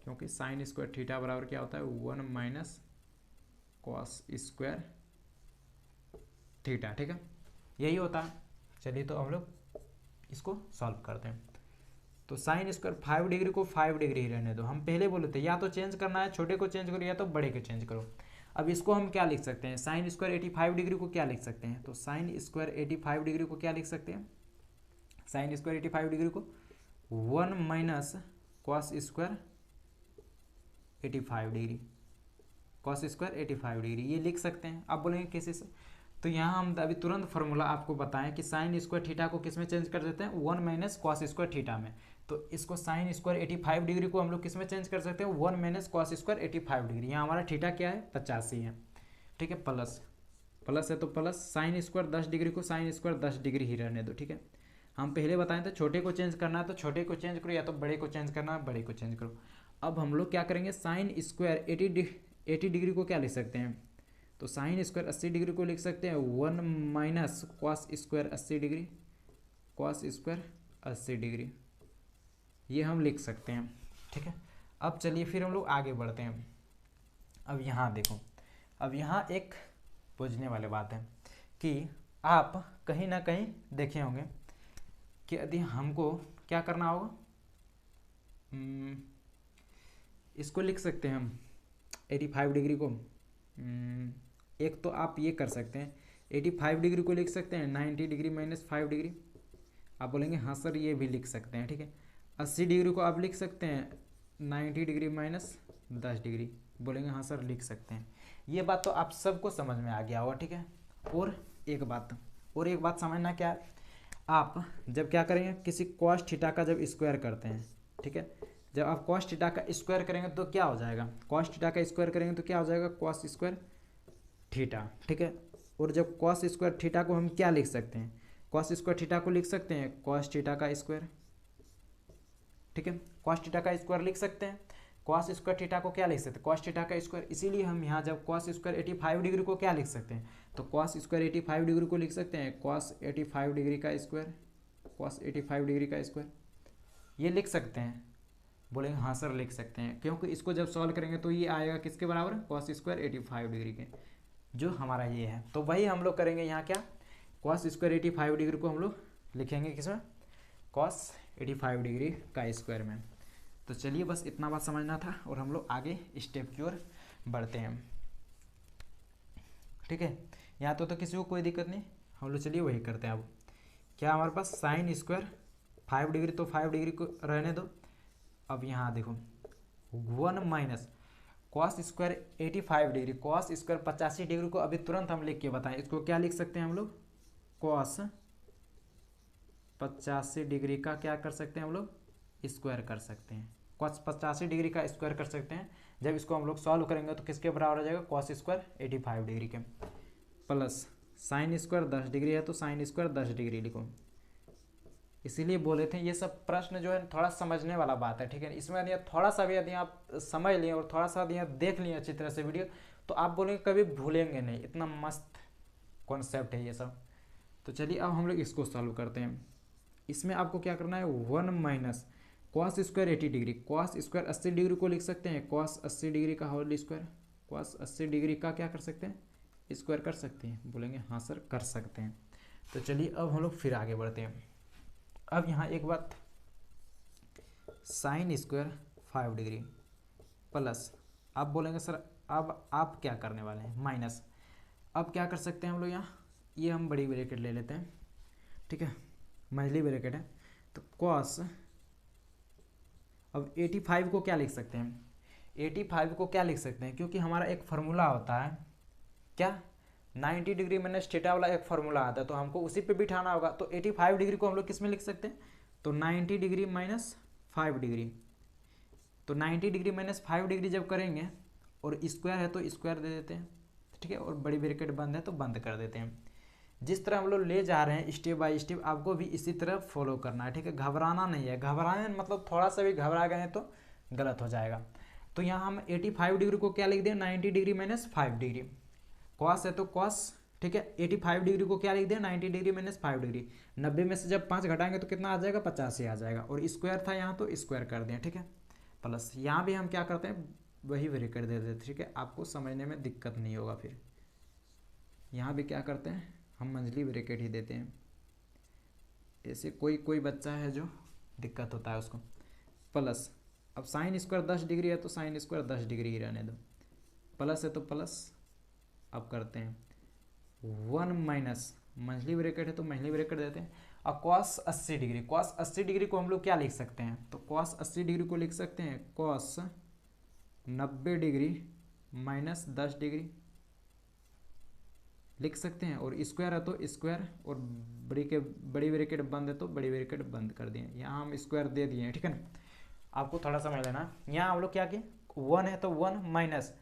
क्योंकि साइन स्क्वायर थीटा बराबर क्या होता है 1 माइनस कॉस स्क्वायर थीटा, ठीक है, यही होता है। चलिए तो हम लोग इसको सॉल्व करते हैं। तो साइन स्क्वायर 5 डिग्री को 5 डिग्री ही रहने दो, हम पहले बोले थे या तो चेंज करना है, छोटे को चेंज करो या तो बड़े को चेंज करो। अब इसको हम क्या लिख सकते हैं, साइन स्क्वायर 85 डिग्री को क्या लिख सकते हैं, तो साइन स्क्वायर 85 डिग्री को क्या लिख सकते हैं, साइन स्क्वायर 85 डिग्री को 1 minus cos square 85 degree, cos square 85 degree ये लिख सकते हैं। आप बोलेंगे किसी से, तो यहाँ हम अभी तुरंत फार्मूला आपको बताएं कि साइन स्क्वायर थीटा को किस में चेंज कर देते हैं 1 माइनस कॉस स्क्वायर थीटा में। तो इसको साइन स्क्वायर 85 डिग्री को हम लोग किस में चेंज कर सकते हैं 1 माइनस कॉस स्क्वायर 85 डिग्री। यहाँ हमारा थीटा क्या है 85 है, ठीक है, प्लस प्लस है तो प्लस, साइन स्क्वायर 10 डिग्री को साइन स्क्वायर 10 डिग्री ही रहने दो, ठीक है। हम पहले बताएं तो छोटे को चेंज करना है तो छोटे को चेंज करो या तो बड़े को चेंज करना है बड़े को चेंज करो। अब हम लोग क्या करेंगे, साइन स्क्वायर 80 डिग्री को क्या लिख सकते हैं, तो साइन स्क्वायर 80 डिग्री को लिख सकते हैं 1 minus cos square 80 degree, cos square 80 degree ये हम लिख सकते हैं, ठीक है। अब चलिए फिर हम लोग आगे बढ़ते हैं। अब यहाँ देखो, अब यहाँ एक पूछने वाली बात है कि आप कहीं ना कहीं देखे होंगे कि यदि हमको क्या करना होगा, इसको लिख सकते हैं हम 85 डिग्री को, एक तो आप ये कर सकते हैं 85 डिग्री को लिख सकते हैं 90 डिग्री माइनस 5 डिग्री। आप बोलेंगे हाँ सर ये भी लिख सकते हैं, ठीक है। 80 डिग्री को आप लिख सकते हैं 90 डिग्री माइनस 10 डिग्री, बोलेंगे हाँ सर लिख सकते हैं। ये बात तो आप सबको समझ में आ गया होगा, ठीक है। और एक बात समझना क्या है, आप जब क्या करेंगे किसी कॉस थीटा का जब स्क्वायर करते हैं, ठीक है, जब आप कॉस थीटा का स्क्वायर करेंगे तो क्या हो जाएगा, कॉस थीटा का स्क्वायर करेंगे तो क्या हो जाएगा कॉस स्क्वायर थीटा, ठीक है। और जब कॉस स्क्वायर थीटा को हम क्या लिख सकते हैं, कॉस स्क्वायर थीटा को लिख सकते हैं कॉस थीटा का स्क्वायर, ठीक है, कॉस थीटा का स्क्वायर लिख सकते हैं। कॉस स्क्वायर थीटा को क्या लिख सकते हैं कॉस थीटा का स्क्वायर, इसीलिए हम यहाँ जब कॉस स्क्वायर 85 डिग्री को क्या लिख सकते हैं, तो कॉस स्क्वायर 85 डिग्री को लिख सकते हैं कॉस 85 डिग्री का स्क्वायर, कॉस 85 डिग्री का स्क्वायर ये लिख सकते हैं। बोलेंगे हाँ सर लिख सकते हैं, क्योंकि इसको जब सॉल्व करेंगे तो ये आएगा किसके बराबर, कॉस स्क्वायर 85 डिग्री के, जो हमारा ये है। तो वही हम लोग करेंगे यहाँ क्या, कॉस स्क्वायर 85 डिग्री को हम लोग लिखेंगे किसमें, कॉस 85 डिग्री का स्क्वायर में। तो चलिए बस इतना बात समझना था और हम लोग आगे स्टेप की ओर बढ़ते हैं, ठीक है। यहाँ तो किसी को कोई दिक्कत नहीं, हम लोग चलिए वही करते हैं। अब क्या हमारे पास साइन स्क्वायर 5 डिग्री तो 5 डिग्री को रहने दो। अब यहाँ देखो 1 minus cos square 85 degree, cos square 85 degree को अभी तुरंत हम लिख के बताएं, इसको क्या लिख सकते हैं हम लोग, कॉस 85 डिग्री का क्या कर सकते हैं हम लोग स्क्वायर कर सकते हैं, कॉस 85 डिग्री का स्क्वायर कर सकते हैं। जब इसको हम लोग सॉल्व करेंगे तो किसके बराबर हो जाएगा, कॉस स्क्वायर 85 डिग्री के, प्लस साइन स्क्वायर 10 डिग्री है तो साइन स्क्वायर 10 डिग्री लिखो। इसीलिए बोले थे ये सब प्रश्न जो है थोड़ा समझने वाला बात है, ठीक है। इसमें यदि थोड़ा सा भी यदि आप समझ लिए और थोड़ा सा यदि देख लिए अच्छी तरह से वीडियो, तो आप बोलेंगे कभी भूलेंगे नहीं, इतना मस्त कॉन्सेप्ट है ये सब। तो चलिए अब हम लोग इसको सॉल्व करते हैं। इसमें आपको क्या करना है 1 minus cos square 80 degree, cos square 80 degree को लिख सकते हैं कॉस 80 डिग्री का होल स्क्वायर, कॉस 80 डिग्री का क्या कर सकते हैं स्क्वायर कर सकते हैं, बोलेंगे हाँ सर कर सकते हैं। तो चलिए अब हम लोग फिर आगे बढ़ते हैं। अब यहाँ एक बात, साइन स्क्वायर 5 डिग्री प्लस, आप बोलेंगे सर अब आप क्या करने वाले हैं माइनस, अब क्या कर सकते हैं हम लोग यहाँ, ये हम बड़ी ब्रैकेट ले लेते हैं, ठीक है, मंझली ब्रैकेट है। तो कॉस, अब 85 को क्या लिख सकते हैं, 85 को क्या लिख सकते हैं, क्योंकि हमारा एक फार्मूला होता है क्या 90 डिग्री माइनस थीटा वाला एक फार्मूला आता है, तो हमको उसी पे बिठाना होगा। तो 85 डिग्री को हम लोग किस में लिख सकते हैं, तो 90 डिग्री माइनस 5 डिग्री, तो 90 डिग्री माइनस 5 डिग्री जब करेंगे और स्क्वायर है तो स्क्वायर दे देते हैं, ठीक है, और बड़ी ब्रैकेट बंद है तो बंद कर देते हैं। जिस तरह हम लोग ले जा रहे हैं स्टेप बाय स्टेप, आपको भी इसी तरह फॉलो करना है, ठीक है, घबराना नहीं है। घबराने मतलब थोड़ा सा भी घबरा गए तो गलत हो जाएगा। तो यहाँ हम 85 डिग्री को क्या लिख दें 90 डिग्री माइनस 5 डिग्री, कॉस है तो कॉस ठीक है। 85 डिग्री को क्या लिख दिया, 90 डिग्री माइनस 5 डिग्री। 90 में से जब 5 घटाएंगे तो कितना आ जाएगा, 85 आ जाएगा। और स्क्वायर था यहाँ तो स्क्वायर कर दिया, ठीक है। प्लस यहाँ भी हम क्या करते हैं, वही ब्रैकेट दे देते, ठीक है, आपको समझने में दिक्कत नहीं होगा। फिर यहाँ भी क्या करते हैं, हम मंझली ब्रैकेट ही देते हैं। ऐसे कोई कोई बच्चा है जो दिक्कत होता है उसको। प्लस अब साइन स्क्वायर 10 डिग्री है तो साइन स्क्वायर 10 डिग्री ही रहने दो। प्लस है तो प्लस। अब करते हैं 1 माइनस, मंझली ब्रैकेट है तो मंझली ब्रैकेट देते हैं। अब कॉस 80 डिग्री, कॉस 80 डिग्री को हम लोग क्या लिख सकते हैं, तो कॉस 80 डिग्री को लिख सकते हैं कॉस 90 डिग्री माइनस 10 डिग्री लिख सकते हैं। और स्क्वायर है तो स्क्वायर, और बड़ी ब्रैकेट बंद है तो बड़ी ब्रैकेट बंद कर दिए। यहाँ हम स्क्वायर दे दिए हैं, ठीक है ना। आपको थोड़ा समझ लेना, यहाँ हम लोग क्या किए, 1 है तो 1 माइनस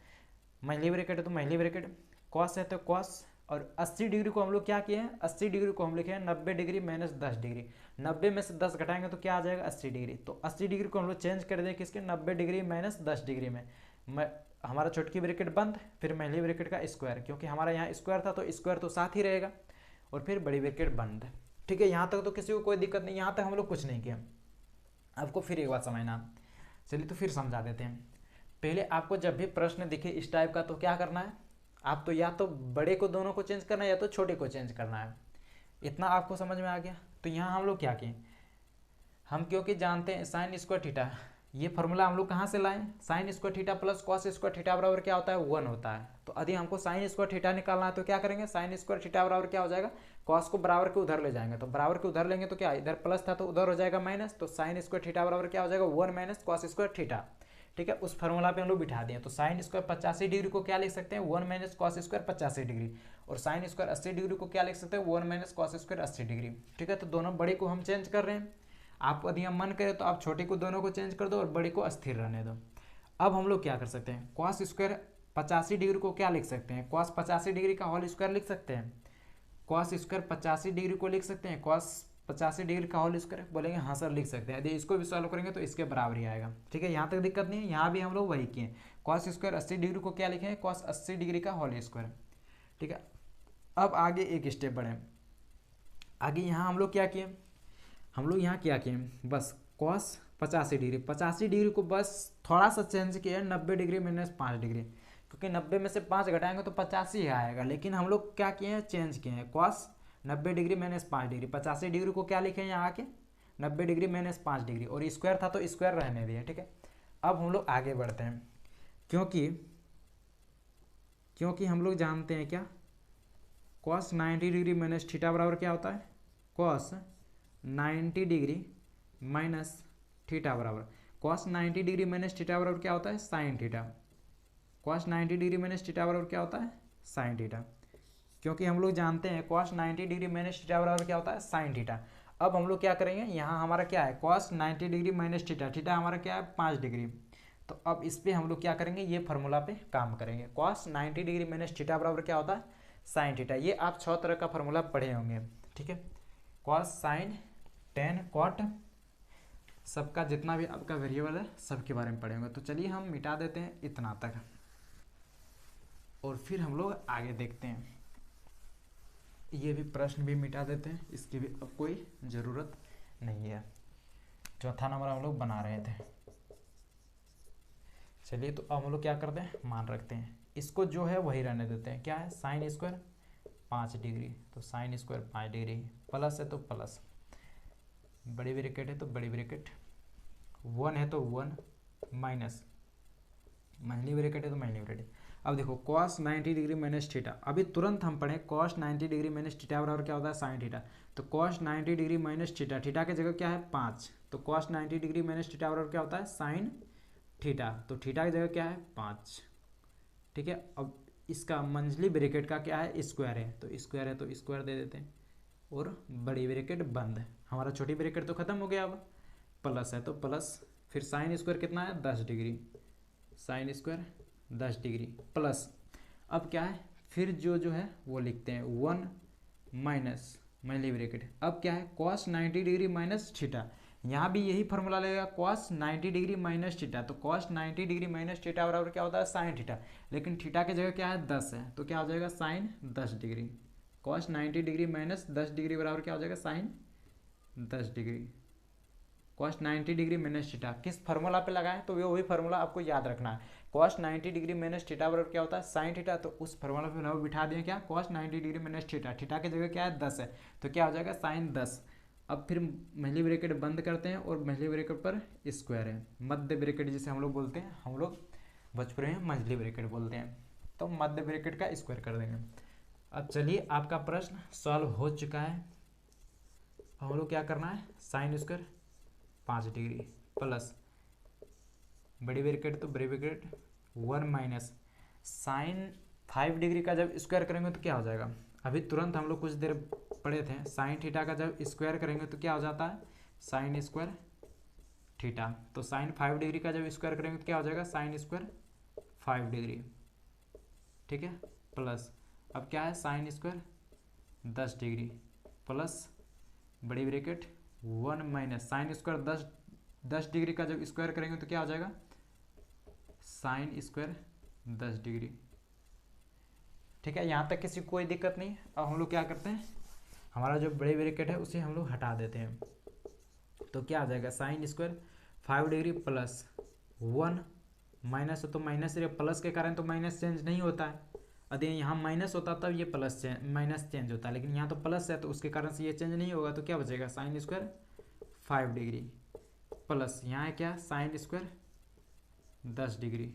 मंझली ब्रैकेट है तो मंझली ब्रैकेट, कॉस है तो कॉस। और 80 डिग्री को हम लोग क्या किए हैं, 80 डिग्री को हम लिखे हैं 90 डिग्री माइनस 10 डिग्री। 90 में से 10 घटाएंगे तो क्या आ जाएगा, 80 डिग्री। तो 80 डिग्री को हम लोग चेंज कर दें किसके, 90 डिग्री माइनस 10 डिग्री में। हमारा छोटकी ब्रैकेट बंद, फिर मंझली ब्रैकेट का स्क्वायर, क्योंकि हमारा यहाँ स्क्वायर था तो स्क्वायर तो साथ ही रहेगा। और फिर बड़ी ब्रैकेट बंद, ठीक है। यहाँ तक तो किसी को कोई दिक्कत नहीं, यहाँ तक हम लोग कुछ नहीं किया। आपको फिर एक बात समझना, चलिए तो फिर समझा देते हैं। पहले आपको जब भी प्रश्न दिखे इस टाइप का तो क्या करना है, आप तो या तो बड़े को दोनों को चेंज करना है या तो छोटे को चेंज करना है। इतना आपको समझ में आ गया। तो यहाँ हम लोग क्या किए, हम क्योंकि जानते हैं साइन स्क्वायर थीटा, ये फॉर्मूला हम लोग कहाँ से लाएं, sine square theta plus cos square theta बराबर क्या होता है, 1 होता है। तो यदि हमको साइन स्क्वायर थीटा निकालना है तो क्या करेंगे, साइन स्क्वायर थीटा बराबर क्या हो जाएगा, कॉस को बराबर के उधर ले जाएंगे। तो बराबर के उधर लेंगे तो क्या, इधर प्लस था तो उधर हो जाएगा माइनस। तो साइन स्क्वायर थीटा बराबर क्या हो जाएगा, 1 माइनस कॉस स्क्वायर थीटा, ठीक है। उस फार्मूला पे हम लोग बिठा दिए। तो साइन स्क्वायर 85 डिग्री को क्या लिख सकते हैं, 1 माइनस कॉस स्क्वायर 85 डिग्री। और साइन स्क्वायर 80 डिग्री को क्या लिख सकते हैं, 1 माइनस कॉस स्क्वायर 80 डिग्री, ठीक है। तो दोनों बड़े को हम चेंज कर रहे हैं। आप यदि हम मन करें तो आप छोटे को दोनों को चेंज कर दो और बड़े को अस्थिर रहने दो। अब हम लोग क्या कर सकते हैं, कॉस स्क्वायर 85 डिग्री को क्या लिख सकते हैं, कॉस 85 डिग्री का होल स्क्वायर लिख सकते हैं। कॉस स्क्वायर 85 डिग्री को लिख सकते हैं, कॉस 85 डिग्री का होल स्क्वायर, बोलेंगे हाँ सर लिख सकते हैं। यदि इसको भी सॉल्व करेंगे तो इसके बराबर ही आएगा, ठीक है। यहाँ तक दिक्कत नहीं है। यहाँ भी हम लोग वही किए, कॉस स्क्वायर 80 डिग्री को क्या लिखे, कॉस 80 डिग्री का होल स्क्वायर, ठीक है। अब आगे एक स्टेप बढ़े, आगे यहाँ हम लोग क्या किए, हम लोग यहाँ क्या किए, बस कॉस 85 डिग्री, 85 डिग्री को बस थोड़ा सा चेंज किया, 90 डिग्री माइनस 5 डिग्री, क्योंकि 90 में से 5 घटाएंगे तो 85 ही आएगा। लेकिन हम लोग क्या किए हैं, चेंज किए हैं, cos 90 degree minus 5 degree, 85 degree को क्या लिखे हैं यहाँ आके 90 डिग्री माइनस 5 डिग्री। और स्क्वायर था तो स्क्वायर रहने दिए, ठीक है। अब हम लोग आगे बढ़ते हैं, क्योंकि हम लोग जानते हैं क्या, कॉस 90 डिग्री माइनस थीटा बराबर क्या होता है, कॉस 90 डिग्री माइनस थीटा बराबर, कॉस 90 डिग्री माइनस थीटा बराबर क्या होता है, sine theta. Cos 90 degree minus theta बराबर क्या होता है, साइन थीटा। क्योंकि हम लोग जानते हैं कॉस 90 डिग्री माइनस थीटा बराबर क्या होता है, साइन थीटा। अब हम लोग क्या करेंगे, यहाँ हमारा क्या है, cos 90 degree minus theta, theta हमारा क्या है 5 डिग्री। तो अब इस पर हम लोग क्या करेंगे, ये फार्मूला पे काम करेंगे। कॉस 90 डिग्री माइनस थीटा बराबर क्या होता है, साइन थीटा। ये आप 6 तरह का फार्मूला पढ़े होंगे, ठीक है। कॉस साइन टेन कॉट, सबका जितना भी आपका वेरिएबल है सबके बारे में पढ़ेंगे। तो चलिए हम मिटा देते हैं इतना तक और फिर हम लोग आगे देखते हैं। ये भी प्रश्न भी मिटा देते हैं, इसकी भी अब कोई ज़रूरत नहीं है। चौथा नंबर हम लोग बना रहे थे। चलिए तो अब हम लोग क्या करते हैं, मान रखते हैं, इसको जो है वही रहने देते हैं। क्या है, साइन स्क्वायर 5 डिग्री, तो साइन स्क्वायर 5 डिग्री, प्लस है तो प्लस, बड़ी ब्रैकेट है तो बड़ी ब्रैकेट, 1 है तो 1 माइनस मंझली ब्रैकेट है तो मंझली ब्रैकेट। अब देखो cos 90 डिग्री माइनस थीटा, अभी तुरंत हम पढ़े cos 90 डिग्री माइनस थीटा बराबर क्या होता है, साइन थीटा। तो cos 90 degree minus theta, theta की जगह क्या है 5, तो cos 90 डिग्री माइनस थीटा बराबर क्या होता है, साइन थीटा। तो थीटा की जगह क्या है 5, ठीक है। अब इसका मंझली ब्रैकेट का क्या है, स्क्वायर है, तो स्क्वायर है तो स्क्वायर दे देते हैं और बड़ी ब्रैकेट बंद। हमारा छोटी ब्रैकेट तो खत्म हो गया। अब प्लस है तो प्लस, फिर साइन स्क्वायर कितना है 10 degree, sine square 10 degree plus. अब क्या है, फिर जो है वो लिखते हैं 1 माइनस मंझली ब्रैकेट। अब क्या है, cos 90 डिग्री माइनस थीटा, यहाँ भी यही फार्मूला लगेगा, cos 90 डिग्री माइनस थीटा। तो cos 90 डिग्री माइनस थीटा बराबर क्या होता है, साइन थीटा। लेकिन थीटा की जगह क्या है 10 है, तो क्या हो जाएगा sine 10 degree, cos 90 degree minus 10 degree बराबर क्या हो जाएगा, sine 10 degree. Cos 90 degree minus theta किस फार्मूला पे लगाएं, तो वही फार्मूला आपको याद रखना है। कॉस 90 डिग्री माइनस थीटा बराबर क्या होता है, साइन थीटा। तो उस फार्मूला पे हम बिठा दिए क्या, cos 90 degree minus theta, theta की जगह क्या है 10 है, तो क्या हो जाएगा साइन 10। अब फिर मछली ब्रैकेट बंद करते हैं और मछली ब्रैकेट पर स्क्वायर है, मध्य ब्रैकेट जिसे हम लोग बोलते हैं, हम लोग भोजपुरी में मछली ब्रैकेट बोलते हैं, तो मध्य ब्रैकेट का स्क्वायर कर देंगे। अब चलिए आपका प्रश्न सॉल्व हो चुका है। हम लोग क्या करना है, साइन स्क्वायर 5 डिग्री प्लस बड़ी ब्रैकेट तो बड़ी ब्रैकेट 1 माइनस साइन 5 डिग्री का जब स्क्वायर करेंगे तो क्या हो जाएगा, अभी तुरंत हम लोग कुछ देर पढ़े थे, साइन थीटा का जब स्क्वायर करेंगे तो क्या हो जाता है, साइन स्क्वायर थीटा। तो साइन 5 डिग्री का जब स्क्वायर करेंगे तो क्या हो जाएगा, साइन स्क्वायर 5 डिग्री, ठीक है। प्लस अब क्या है, साइन स्क्वायर 10 डिग्री प्लस बड़ी bracket 1 minus sine square 10 degree का जब स्क्वायर करेंगे तो क्या हो जाएगा, साइन स्क्वायर 10 डिग्री, ठीक है। यहाँ तक किसी कोई दिक्कत नहीं। अब हम लोग क्या करते हैं, हमारा जो बड़ी ब्रैकेट है उसे हम लोग हटा देते हैं, तो क्या आ जाएगा, sine square 5 degree plus 1 minus, तो माइनस प्लस के कारण तो माइनस चेंज नहीं होता है, यदि यहाँ माइनस होता तब ये प्लस माइनस चेंज होता है, लेकिन यहाँ तो प्लस है तो उसके कारण से ये चेंज नहीं होगा, तो क्या बचेगा, साइन स्क्वायर 5 डिग्री प्लस यहाँ है क्या, sine square 10 degree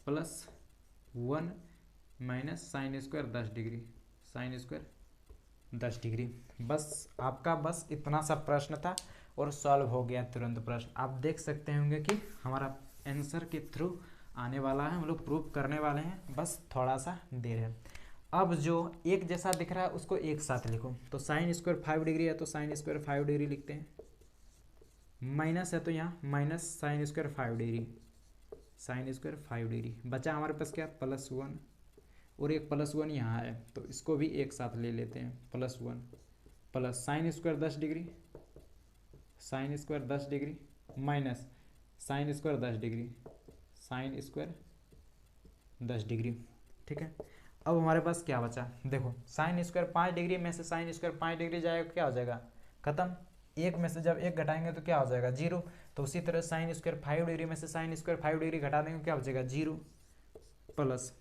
plus 1 minus sine square 10 degree, sine square 10 degree. बस आपका बस इतना सा प्रश्न था और सॉल्व हो गया तुरंत प्रश्न। आप देख सकते होंगे कि हमारा आंसर के थ्रू आने वाला है, हम लोग प्रूफ करने वाले हैं, बस थोड़ा सा देर है। अब जो एक जैसा दिख रहा है उसको एक साथ लिखो, तो साइन स्क्वायर 5 डिग्री है तो साइन स्क्वायर 5 डिग्री लिखते हैं, माइनस है तो यहाँ minus sine square 5 degree, sine square 5 degree, बचा हमारे पास क्या, प्लस 1, और एक प्लस 1 यहाँ है तो इसको भी एक साथ ले लेते हैं, plus 1 plus sine square 10 degree, sine square 10 degree minus sine square 10 degree, sine square 10 degree, ठीक है। अब हमारे पास क्या बचा, देखो साइन स्क्वायर 5 डिग्री में से साइन स्क्वायर 5 डिग्री जाएगा, क्या हो जाएगा, खत्म। एक में से जब एक घटाएंगे तो क्या हो जाएगा, 0। तो उसी तरह साइन स्क्वायर 5 डिग्री में से साइन स्क्वायर 5 डिग्री घटा देंगे क्या बचेगा, 0 प्लस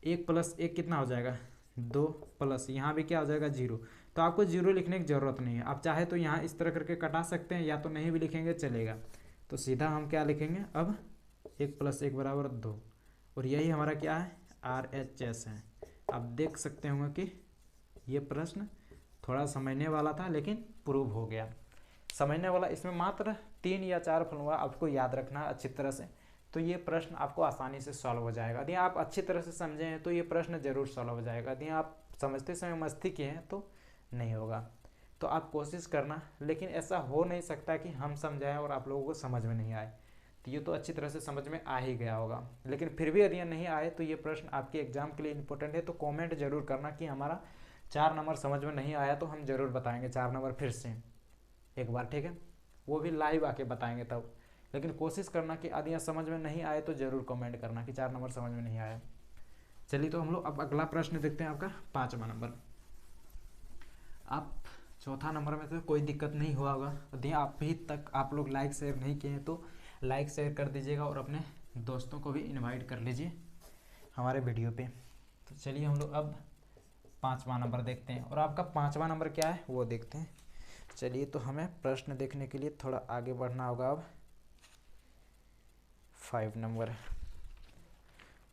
1 प्लस 1 कितना हो जाएगा, 2 प्लस यहाँ भी क्या हो जाएगा, 0। तो आपको 0 लिखने की ज़रूरत नहीं है, आप चाहे तो यहाँ इस तरह करके कटा सकते हैं, या तो नहीं भी लिखेंगे चलेगा। तो सीधा हम क्या लिखेंगे अब, 1 प्लस 1 बराबर 2, और यही हमारा क्या है, RHS है। आप देख सकते होंगे कि ये प्रश्न थोड़ा समझने वाला था लेकिन प्रूव हो गया। समझने वाला इसमें मात्र 3 या 4 फॉर्मूला आपको याद रखना है अच्छी तरह से, तो ये प्रश्न आपको आसानी से सॉल्व हो जाएगा। यदि आप अच्छी तरह से समझे हैं तो ये प्रश्न जरूर सॉल्व हो जाएगा, यदि आप समझते समय मस्ती किए हैं तो नहीं होगा। तो आप कोशिश करना, लेकिन ऐसा हो नहीं सकता कि हम समझाएं और आप लोगों को समझ में नहीं आए, तो ये तो अच्छी तरह से समझ में आ ही गया होगा। लेकिन फिर भी यदि नहीं आए तो ये प्रश्न आपके एग्जाम के लिए इंपॉर्टेंट है, तो कमेंट जरूर करना कि हमारा 4 नंबर समझ में नहीं आया, तो हम जरूर बताएंगे 4 नंबर फिर से एक बार, ठीक है, वो भी लाइव आके बताएंगे तब। लेकिन कोशिश करना कि यदि समझ में नहीं आए तो जरूर कमेंट करना कि 4 नंबर समझ में नहीं आया। चलिए तो हम लोग अब अगला प्रश्न देखते हैं, आपका 5वां नंबर। आप चौथा नंबर में तो कोई दिक्कत नहीं हुआ होगा, यदि अभी तक आप लोग लाइक शेयर नहीं किए हैं तो लाइक शेयर कर दीजिएगा और अपने दोस्तों को भी इनवाइट कर लीजिए हमारे वीडियो पे। तो चलिए हम लोग अब 5वां नंबर देखते हैं, और आपका 5वां नंबर क्या है वो देखते हैं। चलिए तो हमें प्रश्न देखने के लिए थोड़ा आगे बढ़ना होगा। अब 5 नंबर,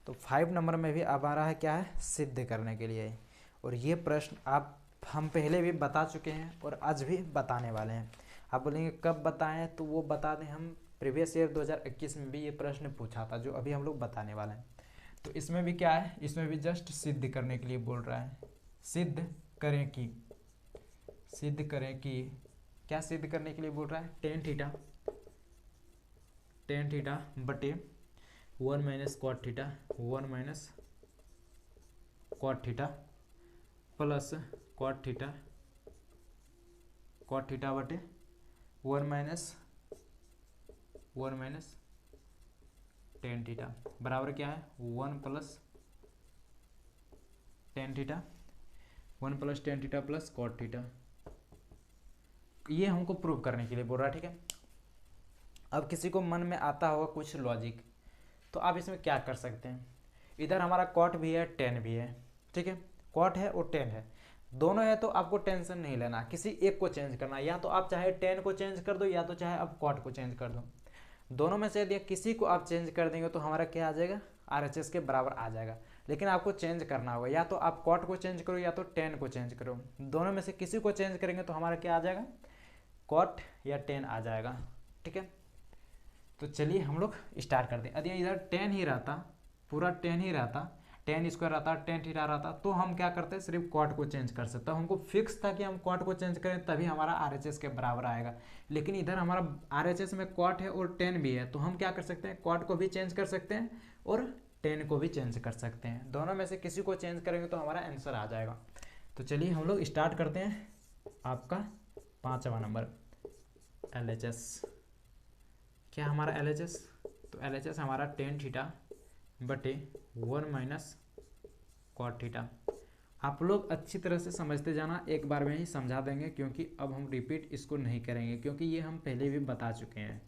तो 5 नंबर में भी अब आ रहा है क्या है, सिद्ध करने के लिए, और ये प्रश्न आप हम पहले भी बता चुके हैं और आज भी बताने वाले हैं। आप बोलेंगे कब बताएं, तो वो बता दें, हम प्रीवियस ईयर 2021 में भी ये प्रश्न पूछा था जो अभी हम लोग बताने वाले हैं। तो इसमें भी क्या है, इसमें भी जस्ट सिद्ध करने के लिए बोल रहा है, सिद्ध करें कि, सिद्ध करें कि, क्या सिद्ध करने के लिए बोल रहा है, टेन थीटा बटे 1 minus cot theta, 1 minus cot theta plus cot theta बटे 1 माइनस टेन थीटा बराबर क्या है, 1 plus tan theta 1 + tan theta plus cot theta, ये हमको प्रूव करने के लिए बोल रहा है, ठीक है। अब किसी को मन में आता होगा कुछ लॉजिक, तो आप इसमें क्या कर सकते हैं, इधर हमारा कॉट भी है टेन भी है, ठीक है, कॉट है और टेन है, दोनों है, तो आपको टेंशन नहीं लेना, किसी एक को चेंज करना, या तो आप चाहे टेन को चेंज कर दो या तो चाहे आप कॉट को चेंज कर दो, दोनों में से यदि किसी को आप चेंज कर देंगे तो हमारा क्या आ जाएगा, RHS के बराबर आ जाएगा। लेकिन आपको चेंज करना होगा, या तो आप कॉट को चेंज करो या तो टेन को चेंज करो, दोनों में से किसी को चेंज करेंगे तो हमारा क्या आ जाएगा, कॉट या टेन आ जाएगा, ठीक है। तो चलिए हम लोग स्टार्ट करते हैं। यदि इधर टेन ही रहता, पूरा टेन ही रहता, टेन स्क्वायर रहता, टेन थीटा रहता, तो हम क्या करते, सिर्फ कॉट को चेंज कर सकते, हमको फिक्स था कि हम कॉट को चेंज करें तभी हमारा RHS के बराबर आएगा। लेकिन इधर हमारा RHS में कॉट है और टेन भी है, तो हम क्या कर सकते हैं, कॉट को भी चेंज कर सकते हैं और टेन को भी चेंज कर सकते हैं, दोनों में से किसी को चेंज करेंगे तो हमारा आंसर आ जाएगा। तो चलिए हम लोग स्टार्ट करते हैं। आपका 5वां नंबर LHS, क्या हमारा LHS, तो LHS हमारा टेन थीटा बटे 1 - कॉट थीटा। आप लोग अच्छी तरह से समझते जाना, एक बार में ही समझा देंगे, क्योंकि अब हम रिपीट इसको नहीं करेंगे, क्योंकि ये हम पहले भी बता चुके हैं,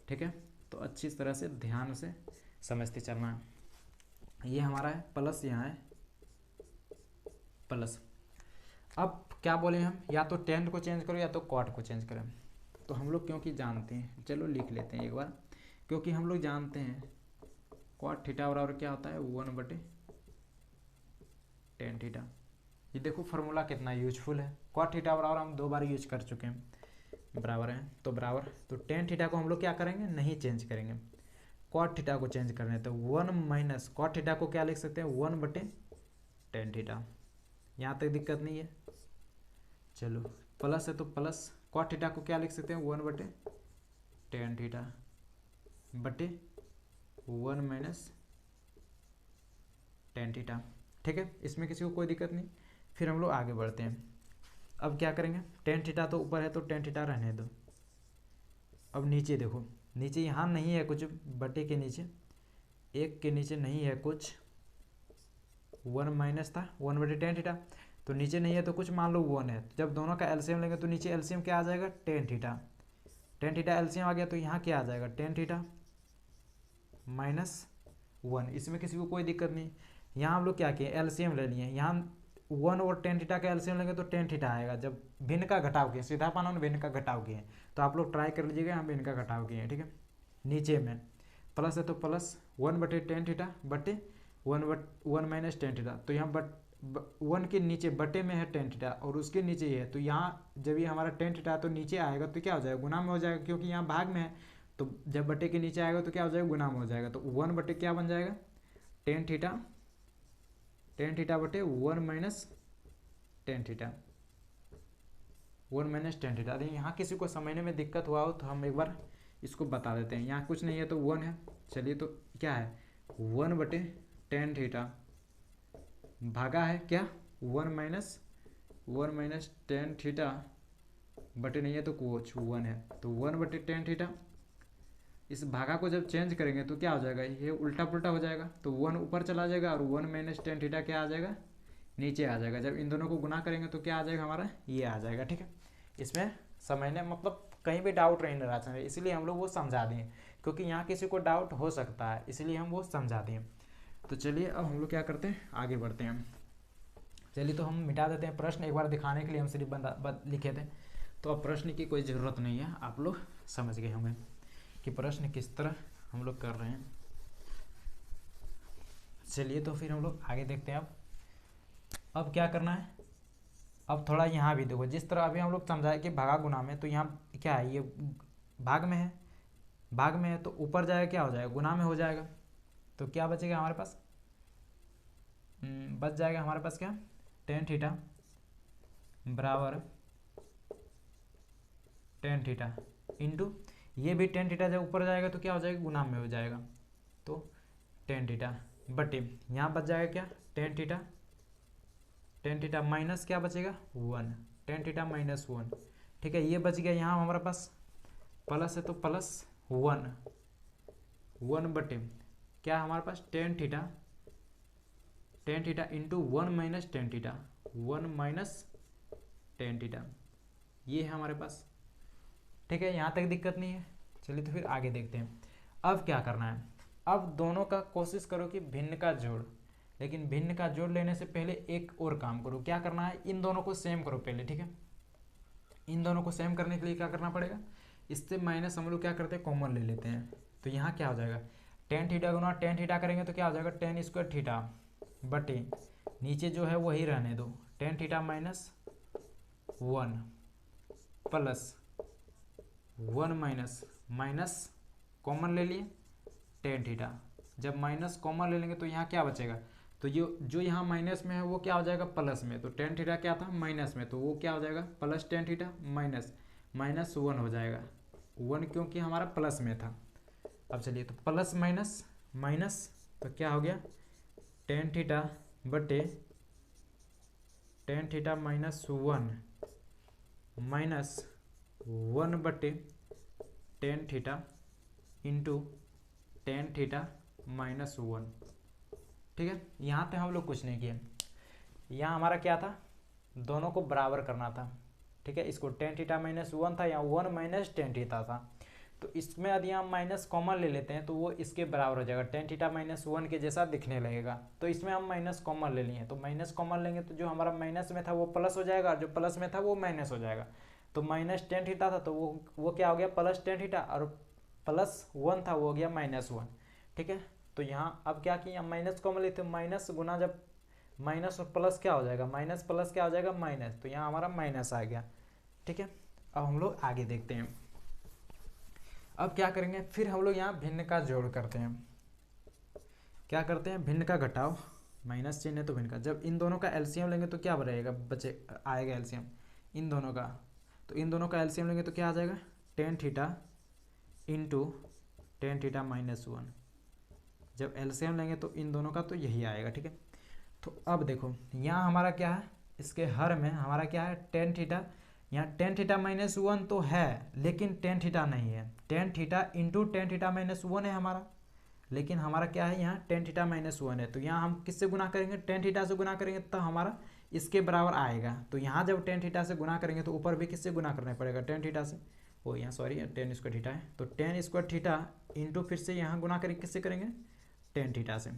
ठीक है। तो अच्छी तरह से ध्यान से समझते चलना। ये हमारा है प्लस, यहाँ है प्लस। अब क्या बोले हम, या तो टेन को चेंज करो या तो कॉट को चेंज करें, तो हम लोग क्योंकि जानते हैं, चलो लिख लेते हैं एक बार, क्योंकि हम लोग जानते हैं कॉट थीटा बराबर क्या होता है, 1/tan थीटा। ये देखो फार्मूला कितना यूजफुल है, कॉट थीटा बराबर हम 2 बार यूज कर चुके हैं, बराबर है तो बराबर, तो टेन थीटा को हम लोग क्या करेंगे, नहीं चेंज करेंगे, कॉट थीटा को चेंज करने, तो 1 - कॉट थीटा को क्या लिख सकते हैं, 1/tan थीटा, यहाँ तक दिक्कत नहीं है। चलो प्लस है तो प्लस, कॉट थीटा को क्या लिख सकते हैं, 1/tan थीटा बटे 1 - tan थीटा, ठीक है, इसमें किसी को कोई दिक्कत नहीं। फिर हम लोग आगे बढ़ते हैं। अब क्या करेंगे, tan थीटा तो ऊपर है तो tan थीटा रहने दो। अब नीचे देखो, नीचे यहाँ नहीं है कुछ, बटे के नीचे, एक के नीचे नहीं है कुछ, 1 था 1/tan थीटा, तो नीचे नहीं है तो कुछ मान लो 1 है, जब दोनों का एलसीएम लेंगे तो नीचे एलसीएम क्या आ जाएगा, tan theta, tan theta LCM आ गया, तो यहाँ क्या आ जाएगा, tan थीटा -1, इसमें किसी को कोई दिक्कत नहीं। यहाँ हम लोग क्या किए, एलसीएम ले लिए, यहाँ 1 और tan थीटा का एलसीएम लेंगे तो tan थीटा आएगा, जब भिन्न का घटाव किए, सीधा पाना भिन्न का घटाव किए, तो आप लोग ट्राई कर लीजिएगा, हम भिन्न का घटाव किए हैं, ठीक है। नीचे में प्लस है तो प्लस 1/tan थीटा बटे 1 - tan थीटा, तो यहाँ 1 के नीचे बटे में है tan थीटा और उसके नीचे ये है, तो यहाँ जब ये हमारा tan थीटा तो नीचे आएगा तो क्या हो जाएगा, गुना में हो जाएगा, क्योंकि यहाँ भाग में है, तो जब बटे के नीचे आएगा तो क्या हो जाएगा, गुना में हो जाएगा, तो 1 बटे क्या बन जाएगा, tan थीटा बटे 1 - tan थीटा, 1 - tan थीटा। अरे यहाँ किसी को समझने में दिक्कत हुआ हो तो हम एक बार इसको बता देते हैं, यहाँ कुछ नहीं है तो 1 है, चलिए तो क्या है, 1/tan थीटा भागा है क्या, 1 - tan थीटा बटे नहीं है तो कुछ 1 है, तो 1/tan थीटा, इस भागा को जब चेंज करेंगे तो क्या हो जाएगा, ये उल्टा पुल्टा हो जाएगा, तो 1 ऊपर चला जाएगा और 1 - tan थीटा क्या आ जाएगा, नीचे आ जाएगा, जब इन दोनों को गुना करेंगे तो क्या आ जाएगा हमारा, ये आ जाएगा, ठीक है। इसमें समझने मतलब कहीं भी डाउट नहीं रहा चाहिए, इसलिए हम लोग वो समझा दिए, क्योंकि यहाँ किसी को डाउट हो सकता है, इसलिए हम वो समझा दिए। तो चलिए अब हम लोग क्या करते हैं, आगे बढ़ते हैं। चलिए तो हम मिटा देते हैं प्रश्न, एक बार दिखाने के लिए हम सिर्फ लिखे थे, तो अब प्रश्न की कोई ज़रूरत नहीं है, आप लोग समझ गए होंगे कि प्रश्न किस तरह हम लोग कर रहे हैं। चलिए तो फिर हम लोग आगे देखते हैं। अब क्या करना है, अब थोड़ा यहाँ भी देखो, जिस तरह अभी हम लोग समझाए कि भागा गुना में, तो यहाँ क्या है, ये भाग में है, भाग में है तो ऊपर जाएगा क्या हो जाएगा, गुना में हो जाएगा, तो क्या बचेगा हमारे पास, बच जाएगा हमारे पास क्या, tan थीटा बराबर tan थीटा इंटू ये भी tan थीटा जब ऊपर जाएगा तो क्या हो जाएगा, गुना में हो जाएगा, तो tan थीटा बटे यहाँ बच जाएगा क्या, tan थीटा माइनस क्या बचेगा 1, tan थीटा -1, ठीक है। ये बच गया, यहाँ हमारे पास प्लस है तो प्लस 1 बटे क्या हमारे पास tan theta into 1 - tan theta, 1 minus tan theta, ये है हमारे पास। ठीक है, यहाँ तक दिक्कत नहीं है। चलिए तो फिर आगे देखते हैं। अब क्या करना है, अब दोनों का कोशिश करो कि भिन्न का जोड़, लेकिन भिन्न का जोड़ लेने से पहले एक और काम करो। क्या करना है, इन दोनों को सेम करो पहले। ठीक है, इन दोनों को सेम करने के लिए क्या करना पड़ेगा, इससे माइनस हम लोग क्या करते हैं, कॉमन ले लेते हैं। तो यहाँ क्या हो जाएगा, टेन थीटा गुना टेन थीटा करेंगे तो क्या हो जाएगा, टेन स्क्वायर थीटा बटे नीचे जो है वही रहने दो, tan theta minus 1 plus 1 minus minus common ले लिए टेन थीटा। जब माइनस कॉमन ले लेंगे तो यहाँ क्या बचेगा, तो जो यहाँ माइनस में है वो क्या हो जाएगा, प्लस में। तो टेन थीटा क्या था, माइनस में, तो वो क्या हो जाएगा, plus tan theta minus minus 1 हो जाएगा। 1 क्योंकि हमारा प्लस में था। अब चलिए तो प्लस माइनस माइनस, तो क्या हो गया, टेन थीटा बटे टेन थीटा माइनस 1 माइनस 1 बटे tan theta into tan theta minus 1। ठीक है, यहाँ पे हम लोग कुछ नहीं किए, यहाँ हमारा क्या था, दोनों को बराबर करना था। ठीक है, इसको टेन थीटा माइनस 1 था, यहाँ 1 माइनस टेन थीटा था। तो इसमें यदि हम माइनस कॉमन ले लेते हैं तो वो इसके बराबर हो जाएगा, टेन थीटा माइनस 1 के जैसा दिखने लगेगा। तो इसमें हम माइनस कॉमन ले लिए, तो माइनस कॉमन लेंगे तो जो हमारा माइनस में था वो प्लस हो जाएगा, और जो प्लस में था वो माइनस हो जाएगा। तो माइनस टेन थीटा था तो वो क्या हो गया, प्लस टेन थीटा, और प्लस 1 था वो हो गया माइनस 1। ठीक है, तो यहाँ अब क्या किया, माइनस कॉमन लेते हैं, माइनस गुना जब माइनस और प्लस क्या हो जाएगा, माइनस प्लस क्या हो जाएगा, माइनस। तो यहाँ हमारा माइनस आ गया। ठीक है, अब हम लोग आगे देखते हैं। अब क्या करेंगे, फिर हम लोग यहाँ भिन्न का जोड़ करते हैं। क्या करते हैं, भिन्न का घटाओ, माइनस चिन्ह है तो भिन्न का। जब इन दोनों का एलसीएम लेंगे तो क्या रहेगा, बचे आएगा एलसीएम इन दोनों का। तो इन दोनों का एलसीएम लेंगे तो क्या आ जाएगा, tan theta into tan theta minus 1। जब एलसीएम लेंगे तो इन दोनों का तो यही आएगा। ठीक है, तो अब देखो यहाँ हमारा क्या है, इसके हर में हमारा क्या है, टेन थीटा। यहाँ टेन थीटा माइनस 1 तो है, लेकिन टेन थीटा नहीं है। Tan theta into tan theta minus 1 है हमारा, लेकिन हमारा क्या है, यहाँ टेन थीटा माइनस 1 है। तो यहाँ हम किससे गुना करेंगे, टेन थीटा से गुना करेंगे तो हमारा इसके बराबर आएगा। तो यहाँ जब टेन थीटा से गुना करेंगे तो ऊपर भी किससे गुना करना पड़ेगा, टेन थीटा से। ओ यहाँ सॉरी, टेन स्क्वायर थीटा है, तो टेन स्क्वायर थीटा इंटू फिर से यहाँ गुना करेंगे किससे करेंगे, टेन थीटा से,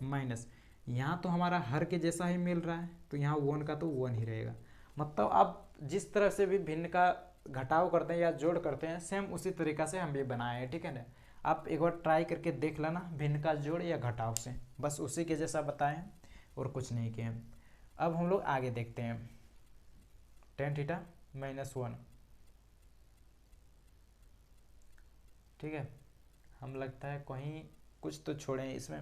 माइनस यहाँ तो हमारा हर के जैसा ही मिल रहा है, तो यहाँ 1 का तो 1 ही रहेगा। मतलब आप जिस तरह से भी भिन्न का घटाव करते हैं या जोड़ करते हैं, सेम उसी तरीका से हम भी बनाए हैं। ठीक है ना, आप एक बार ट्राई करके देख लेना भिन्न का जोड़ या घटाव से, बस उसी के जैसा बताएं और कुछ नहीं किए। अब हम लोग आगे देखते हैं, टेन थीटा माइनस 1। ठीक है, हम लगता है कहीं कुछ तो छोड़े हैं इसमें,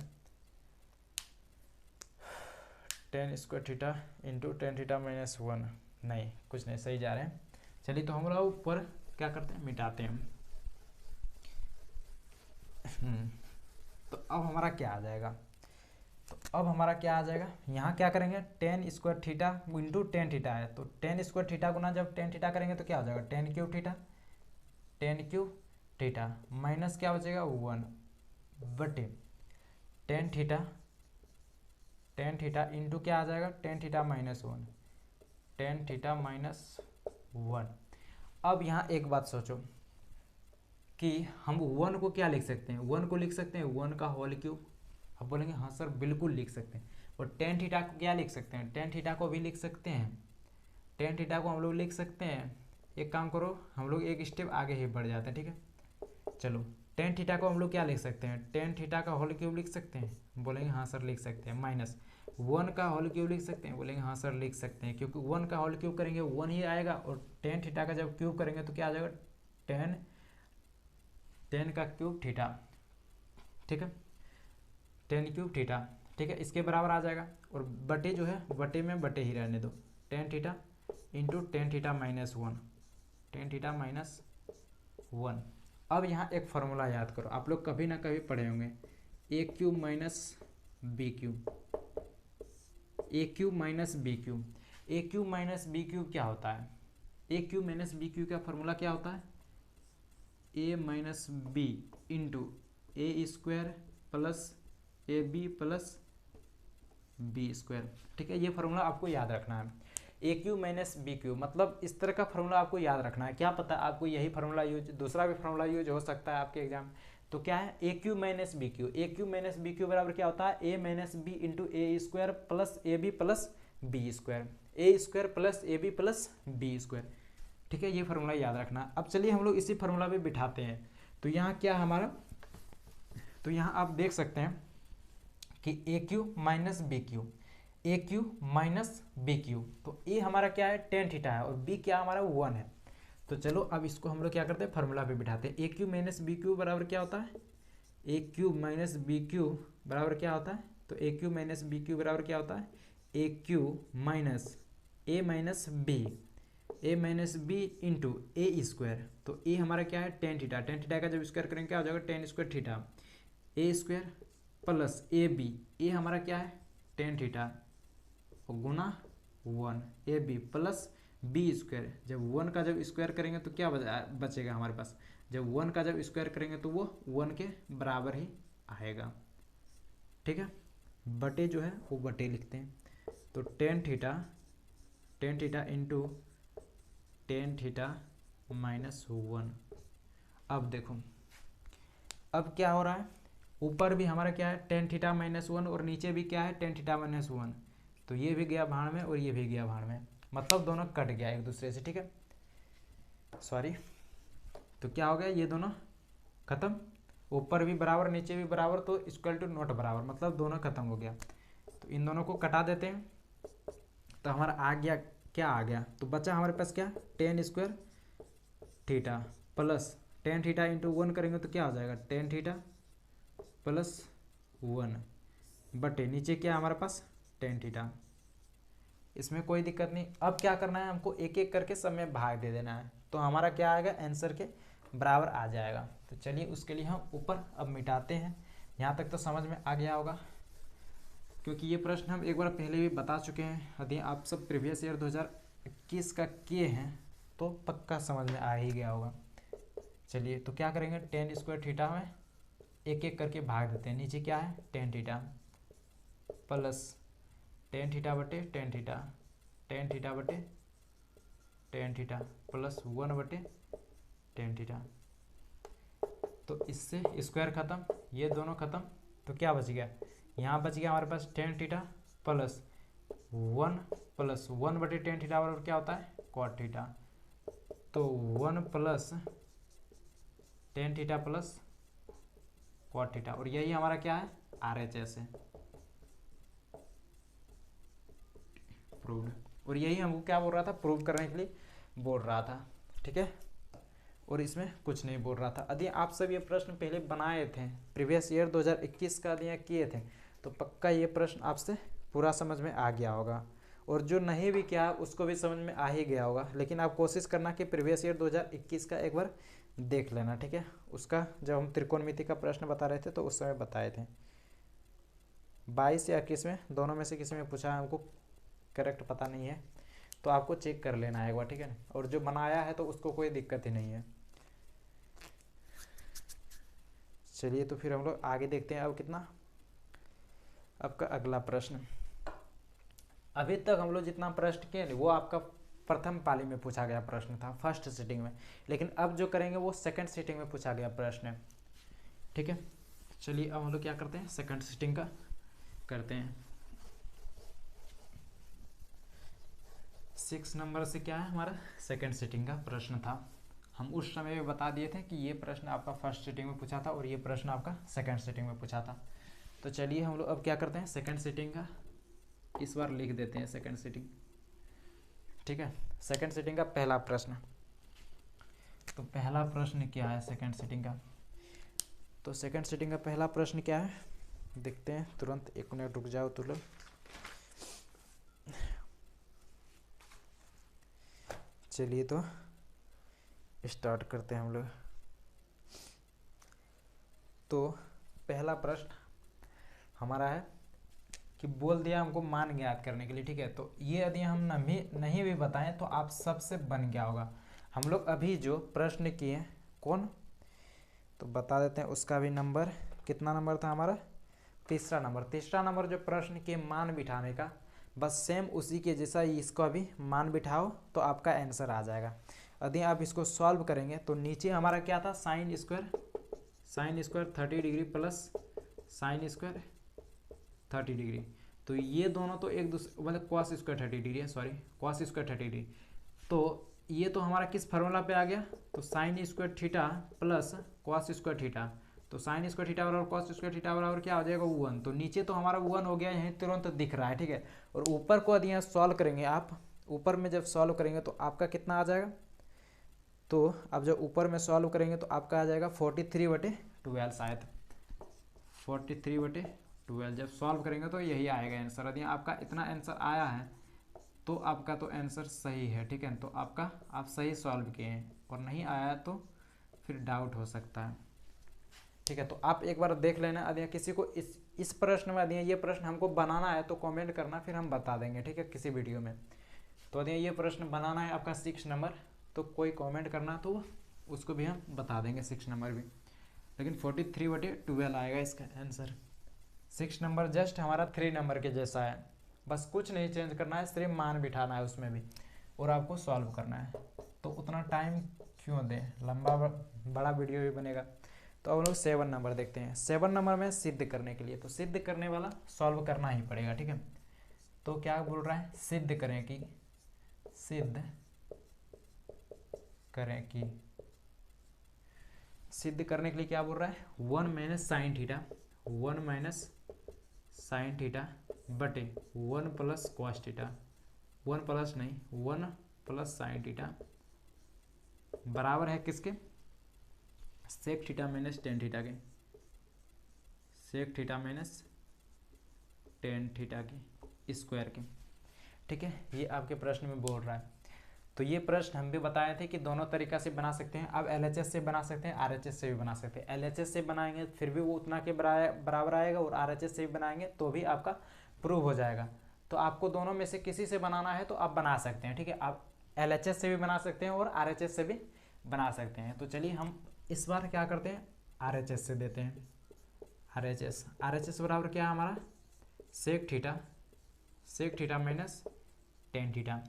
ten square theta into tan theta minus 1, नहीं कुछ नहीं, सही जा रहे हैं। चलिए तो हम लोग ऊपर क्या करते हैं, मिटाते हैं। तो अब हमारा क्या आ जाएगा, तो अब हमारा क्या आ जाएगा, यहाँ क्या करेंगे, ten square theta into tan theta है, तो टेन स्क्वायर थीटा गुना जब टेन थीटा करेंगे तो क्या हो जाएगा, ten cube theta, ten cube theta minus क्या बचेगा 1 बटे tan theta, tan theta into क्या आ जाएगा, tan theta minus 1, tan theta minus 1। अब यहाँ एक बात सोचो कि हम 1 को क्या लिख सकते हैं, 1 को लिख सकते हैं 1 का होल क्यूब। अब बोलेंगे हाँ सर बिल्कुल लिख सकते हैं। और टेन थीटा को क्या लिख सकते हैं, टेन थीटा को भी लिख सकते हैं, टेन थीटा को हम लोग लिख सकते हैं। एक काम करो, हम लोग एक स्टेप आगे ही बढ़ जाते हैं। ठीक है, चलो टेन थीटा को हम लोग क्या लिख सकते हैं, टेन थीटा का होल क्यूब लिख सकते हैं, बोलेंगे हाँ सर लिख सकते हैं। माइनस 1 का होल क्यूब लिख सकते हैं, बोलेंगे हाँ सर लिख सकते हैं, क्योंकि 1 का होल क्यूब करेंगे 1 ही आएगा, और टेन थीटा का जब क्यूब करेंगे तो क्या आ जाएगा, टेन, टेन का क्यूब थीटा। ठीक है, टेन क्यूब थीटा, ठीक है, इसके बराबर आ जाएगा। और बटे जो है बटे में बटे ही रहने दो, tan theta into tan theta minus 1, tan theta minus 1। अब यहाँ एक फार्मूला याद करो, आप लोग कभी ना कभी पढ़े होंगे, A cube minus B cube, A cube minus B cube. A cube minus B cube क्या होता है, A cube minus B cube का फार्मूला क्या होता है, A minus B into A square plus A B plus B square. ठीक है, ये फार्मूला आपको याद रखना है, A cube minus B cube, मतलब इस तरह का फार्मूला आपको याद रखना है। क्या पता आपको यही फार्मूला यूज, दूसरा भी फार्मूला यूज हो सकता है आपके एग्जाम। तो क्या है, A cube minus B cube, A cube minus B cube बराबर क्या होता है, A minus B into A square plus A B plus B square, A square plus A B plus B square. ठीक है, ये फार्मूला याद रखना। अब चलिए हम लोग इसी फार्मूला पे बिठाते हैं। तो यहाँ क्या हमारा, तो यहाँ आप देख सकते हैं कि ए cube minus B cube, A cube minus B Q, तो ए हमारा क्या है टेन थीटा है और बी क्या हमारा 1 है। तो चलो अब इसको हम लोग क्या करते हैं, फार्मूला पे बिठाते हैं। ए क्यू माइनस बी क्यू बराबर क्या होता है, A cube minus B cube बराबर क्या होता है, तो ए क्यू माइनस बी क्यू बराबर क्या होता है, A cube minus A minus B, A minus B into A square. तो ए हमारा क्या है टेन थीटा, टेन थीटा का जब स्क्वायर करेंगे क्या हो जाएगा, tan square theta, A square plus A B, A हमारा क्या है टेन थीटा गुना 1, A B plus B square. जब 1 का जब स्क्वायर करेंगे तो क्या बचेगा हमारे पास, जब 1 का जब स्क्वायर करेंगे तो वो 1 के बराबर ही आएगा। ठीक है, बटे जो है वो बटे लिखते हैं। तो tan theta into tan theta minus 1। अब देखो अब क्या हो रहा है, ऊपर भी हमारा क्या है टेन थीटा माइनस 1 और नीचे भी क्या है टेन थीटा माइनस 1, तो ये भी गया भाड़ में और ये भी गया भाड़ में, मतलब दोनों कट गया एक दूसरे से। ठीक है, सॉरी, तो क्या हो गया, ये दोनों खत्म, ऊपर भी बराबर नीचे भी बराबर, तो इक्वल टू नॉट बराबर, मतलब दोनों खत्म हो गया। तो इन दोनों को कटा देते हैं, तो हमारा आ गया क्या आ गया, तो बचा हमारे पास क्या ten square theta plus tan theta into 1 करेंगे तो क्या हो जाएगा, टेन थीटा प्लस 1 बटे नीचे क्या हमारे पास टेन थीटा। इसमें कोई दिक्कत नहीं। अब क्या करना है, हमको एक एक करके सब में भाग दे देना है, तो हमारा क्या आएगा आंसर के बराबर आ जाएगा। तो चलिए उसके लिए हम ऊपर अब मिटाते हैं। यहाँ तक तो समझ में आ गया होगा, क्योंकि ये प्रश्न हम एक बार पहले भी बता चुके हैं। यदि आप सब प्रीवियस ईयर 2021 का किए हैं तो पक्का समझ में आ ही गया होगा। चलिए तो क्या करेंगे, टेन स्क्वायर थीटा में एक एक करके भाग देते हैं। नीचे क्या है tan theta plus tan theta बटे टेन थीटा, टेन थीटा बटे टेन थीटा प्लस 1 बटे टेन थीटा। तो इससे स्क्वायर खत्म, ये दोनों खत्म, तो क्या बच गया, यहाँ बच गया हमारे पास टेन थीटा प्लस 1 बटे टेन थीटा बराबर क्या होता है कॉट थीटा। तो 1 plus tan theta plus cot theta, और यही हमारा क्या है RHS है, प्रूव्ड। और यही हमको क्या बोल रहा था, प्रूव करने के लिए बोल रहा था। ठीक है, और इसमें कुछ नहीं बोल रहा था। यदि आप सब ये प्रश्न पहले बनाए थे, प्रीवियस ईयर 2021 का यदि किए थे, तो पक्का ये प्रश्न आपसे पूरा समझ में आ गया होगा, और जो नहीं भी किया उसको भी समझ में आ ही गया होगा। लेकिन आप कोशिश करना कि प्रीवियस ईयर 2021 का एक बार देख लेना। ठीक है, उसका जब हम त्रिकोणमिति का प्रश्न बता रहे थे तो उस समय बताए थे। 22 या 21 में दोनों में से किसी में पूछा है, हमको करेक्ट पता नहीं है, तो आपको चेक कर लेना है एक बार। ठीक है, और जो बनाया है तो उसको कोई दिक्कत ही नहीं है। चलिए तो फिर हम लोग आगे देखते हैं। अब कितना, आपका अगला प्रश्न। अभी तक हम लोग जितना प्रश्न किए वो आपका प्रथम पाली में पूछा गया प्रश्न था, फर्स्ट सीटिंग में, लेकिन अब जो करेंगे वो सेकंड सीटिंग में पूछा गया प्रश्न है। ठीक है, चलिए अब हम लोग क्या करते हैं, सेकंड सीटिंग का करते हैं। 6 नंबर से क्या है हमारा सेकंड सीटिंग का प्रश्न था। हम उस समय भी बता दिए थे कि ये प्रश्न आपका फर्स्ट सीटिंग में पूछा था और ये प्रश्न आपका सेकंड सीटिंग में पूछा था। तो चलिए हम लोग अब क्या करते हैं, सेकंड सीटिंग का इस बार लिख देते हैं सेकंड सीटिंग। ठीक है, सेकंड सीटिंग का पहला प्रश्न। तो पहला प्रश्न क्या है सेकंड सीटिंग का, तो सेकंड सीटिंग का पहला प्रश्न क्या है देखते हैं तुरंत। 1 मिनट रुक जाओ तुम लोग। चलिए तो स्टार्ट करते हैं हम लोग। तो पहला प्रश्न हमारा है कि बोल दिया हमको मान ज्ञात करने के लिए। ठीक है, तो ये यदि हम नहीं भी बताएं तो आप सबसे बन गया होगा। हम लोग अभी जो प्रश्न किए कौन, तो बता देते हैं उसका भी नंबर, कितना नंबर था हमारा तीसरा नंबर जो प्रश्न के मान बिठाने का, बस सेम उसी के जैसा ही इसको अभी मान बिठाओ तो आपका आंसर आ जाएगा। यदि आप इसको सॉल्व करेंगे तो नीचे हमारा क्या था, sine square 30 degree plus sine square 30 degree. तो ये दोनों तो एक दूसरे मतलब कॉस स्क्वायर 30 डिग्री है, सॉरी कॉस स्क्वायर 30 डिग्री। तो ये तो हमारा किस फार्मूला पे आ गया, तो sine square theta plus cos square theta. तो साइन स्क्वायर थीटा बराबर कॉस स्क्वायर थीटा बराबर क्या हो जाएगा, 1। तो नीचे तो हमारा 1 हो गया, यहीं तुरंत दिख रहा है, ठीक है। और ऊपर को यदि यहाँ सॉल्व करेंगे आप, ऊपर में जब सॉल्व करेंगे तो आपका कितना आ जाएगा, तो अब जब ऊपर में सॉल्व करेंगे तो आपका आ जाएगा 43/12 शायद 43/12। जब सॉल्व करेंगे तो यही आएगा आंसर। यदि आपका इतना आंसर आया है तो आपका तो आंसर सही है, ठीक है। तो आपका आप सही सॉल्व किए हैं, और नहीं आया तो फिर डाउट हो सकता है, ठीक है। तो आप एक बार देख लेना। यदि किसी को इस प्रश्न में, यदि ये प्रश्न हमको बनाना है तो कमेंट करना, फिर हम बता देंगे, ठीक है, किसी वीडियो में। तो यदि ये प्रश्न बनाना है आपका 6 नंबर, तो कोई कमेंट करना तो उसको भी हम बता देंगे 6 नंबर भी। लेकिन 43/12 आएगा इसका आंसर। 6 नंबर जस्ट हमारा 3 नंबर के जैसा है, बस कुछ नहीं चेंज करना है, सिर्फ मान बिठाना है उसमें भी, और आपको सॉल्व करना है। तो उतना टाइम क्यों दें, लंबा बड़ा वीडियो भी बनेगा। तो हम लोग 7 नंबर देखते हैं। 7 नंबर में सिद्ध करने के लिए, तो सिद्ध करने वाला सॉल्व करना ही पड़ेगा, ठीक है। तो क्या बोल रहा है, सिद्ध करें कि सिद्ध करने के लिए क्या बोल रहा है, 1 minus sine theta 1 minus sine theta बटे 1 प्लस कॉस थीटा 1 प्लस नहीं 1 प्लस साइन थीटा बराबर है किसके, sec theta minus tan theta के, sec theta minus tan theta की स्क्वायर के, ठीक है। ये आपके प्रश्न में बोल रहा है। तो ये प्रश्न हम भी बताए थे कि दोनों तरीका से बना सकते हैं। अब LHS से बना सकते हैं, RHS से भी बना सकते हैं। LHS से बनाएंगे फिर भी वो उतना के बराबर आएगा, और RHS से भी बनाएंगे तो भी आपका प्रूव हो जाएगा। तो आपको दोनों में से किसी से बनाना है तो आप बना सकते हैं, ठीक है। आप LHS से भी बना सकते हैं और RHS से भी बना सकते हैं। तो चलिए हम इस बार क्या करते हैं, RHS से देते हैं। RHS बराबर क्या है हमारा, sec theta minus tan theta,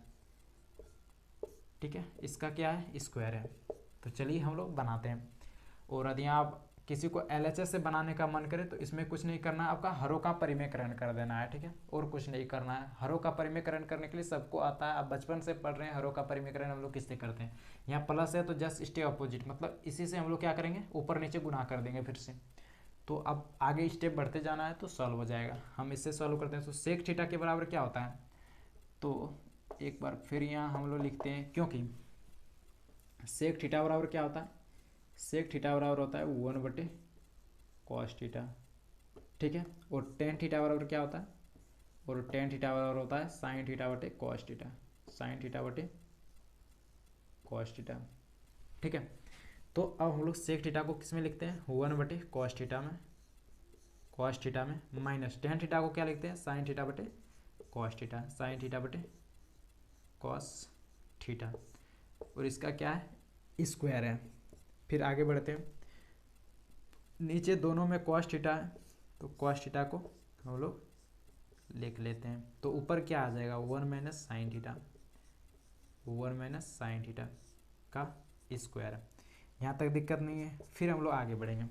ठीक है। इसका क्या है, स्क्वायर है। तो चलिए हम लोग बनाते हैं। और यदि आप किसी को LHS से बनाने का मन करे तो इसमें कुछ नहीं करना है, आपका हरों का परिमेयकरण कर देना है, ठीक है, और कुछ नहीं करना है। हरों का परिमेयकरण करने के लिए सबको आता है, आप बचपन से पढ़ रहे हैं। हरों का परिमेयकरण हम लोग किससे करते हैं, यहाँ प्लस है तो जस्ट स्टे अपोजिट, मतलब इसी से हम लोग क्या करेंगे, ऊपर नीचे गुना कर देंगे फिर से। तो अब आगे स्टेप बढ़ते जाना है तो सॉल्व हो जाएगा। हम इससे सॉल्व करते हैं। तो सेक थीटा के बराबर क्या होता है, तो एक बार फिर यहाँ हम लोग लिखते हैं, क्योंकि सेक थीटा बराबर क्या होता है, सेक थीटा बराबर होता है 1 कॉस थीटा, ठीक है। और टेन थीटा बराबर क्या होता है, और टेन थीटा बराबर होता है साइन थीटा बटे कॉस थीटा, साइन थीटा बटे कॉस थीटा, ठीक है। तो अब हम लोग सेक थीटा को किस में लिखते हैं, 1 कॉस थीटा में माइनस टेन थीटा को क्या लिखते हैं, साइन थीटा बटे कॉस थीटा, साइन थीटा बटे कॉस थीटा, और इसका क्या है, स्क्वायर है। फिर आगे बढ़ते हैं, नीचे दोनों में कॉस थीटा है तो कॉस थीटा को हम लोग लिख लेते हैं। तो ऊपर क्या आ जाएगा, 1 minus sine theta, 1 minus sine theta का स्क्वायर। यहाँ तक दिक्कत नहीं है। फिर हम लोग आगे बढ़ेंगे।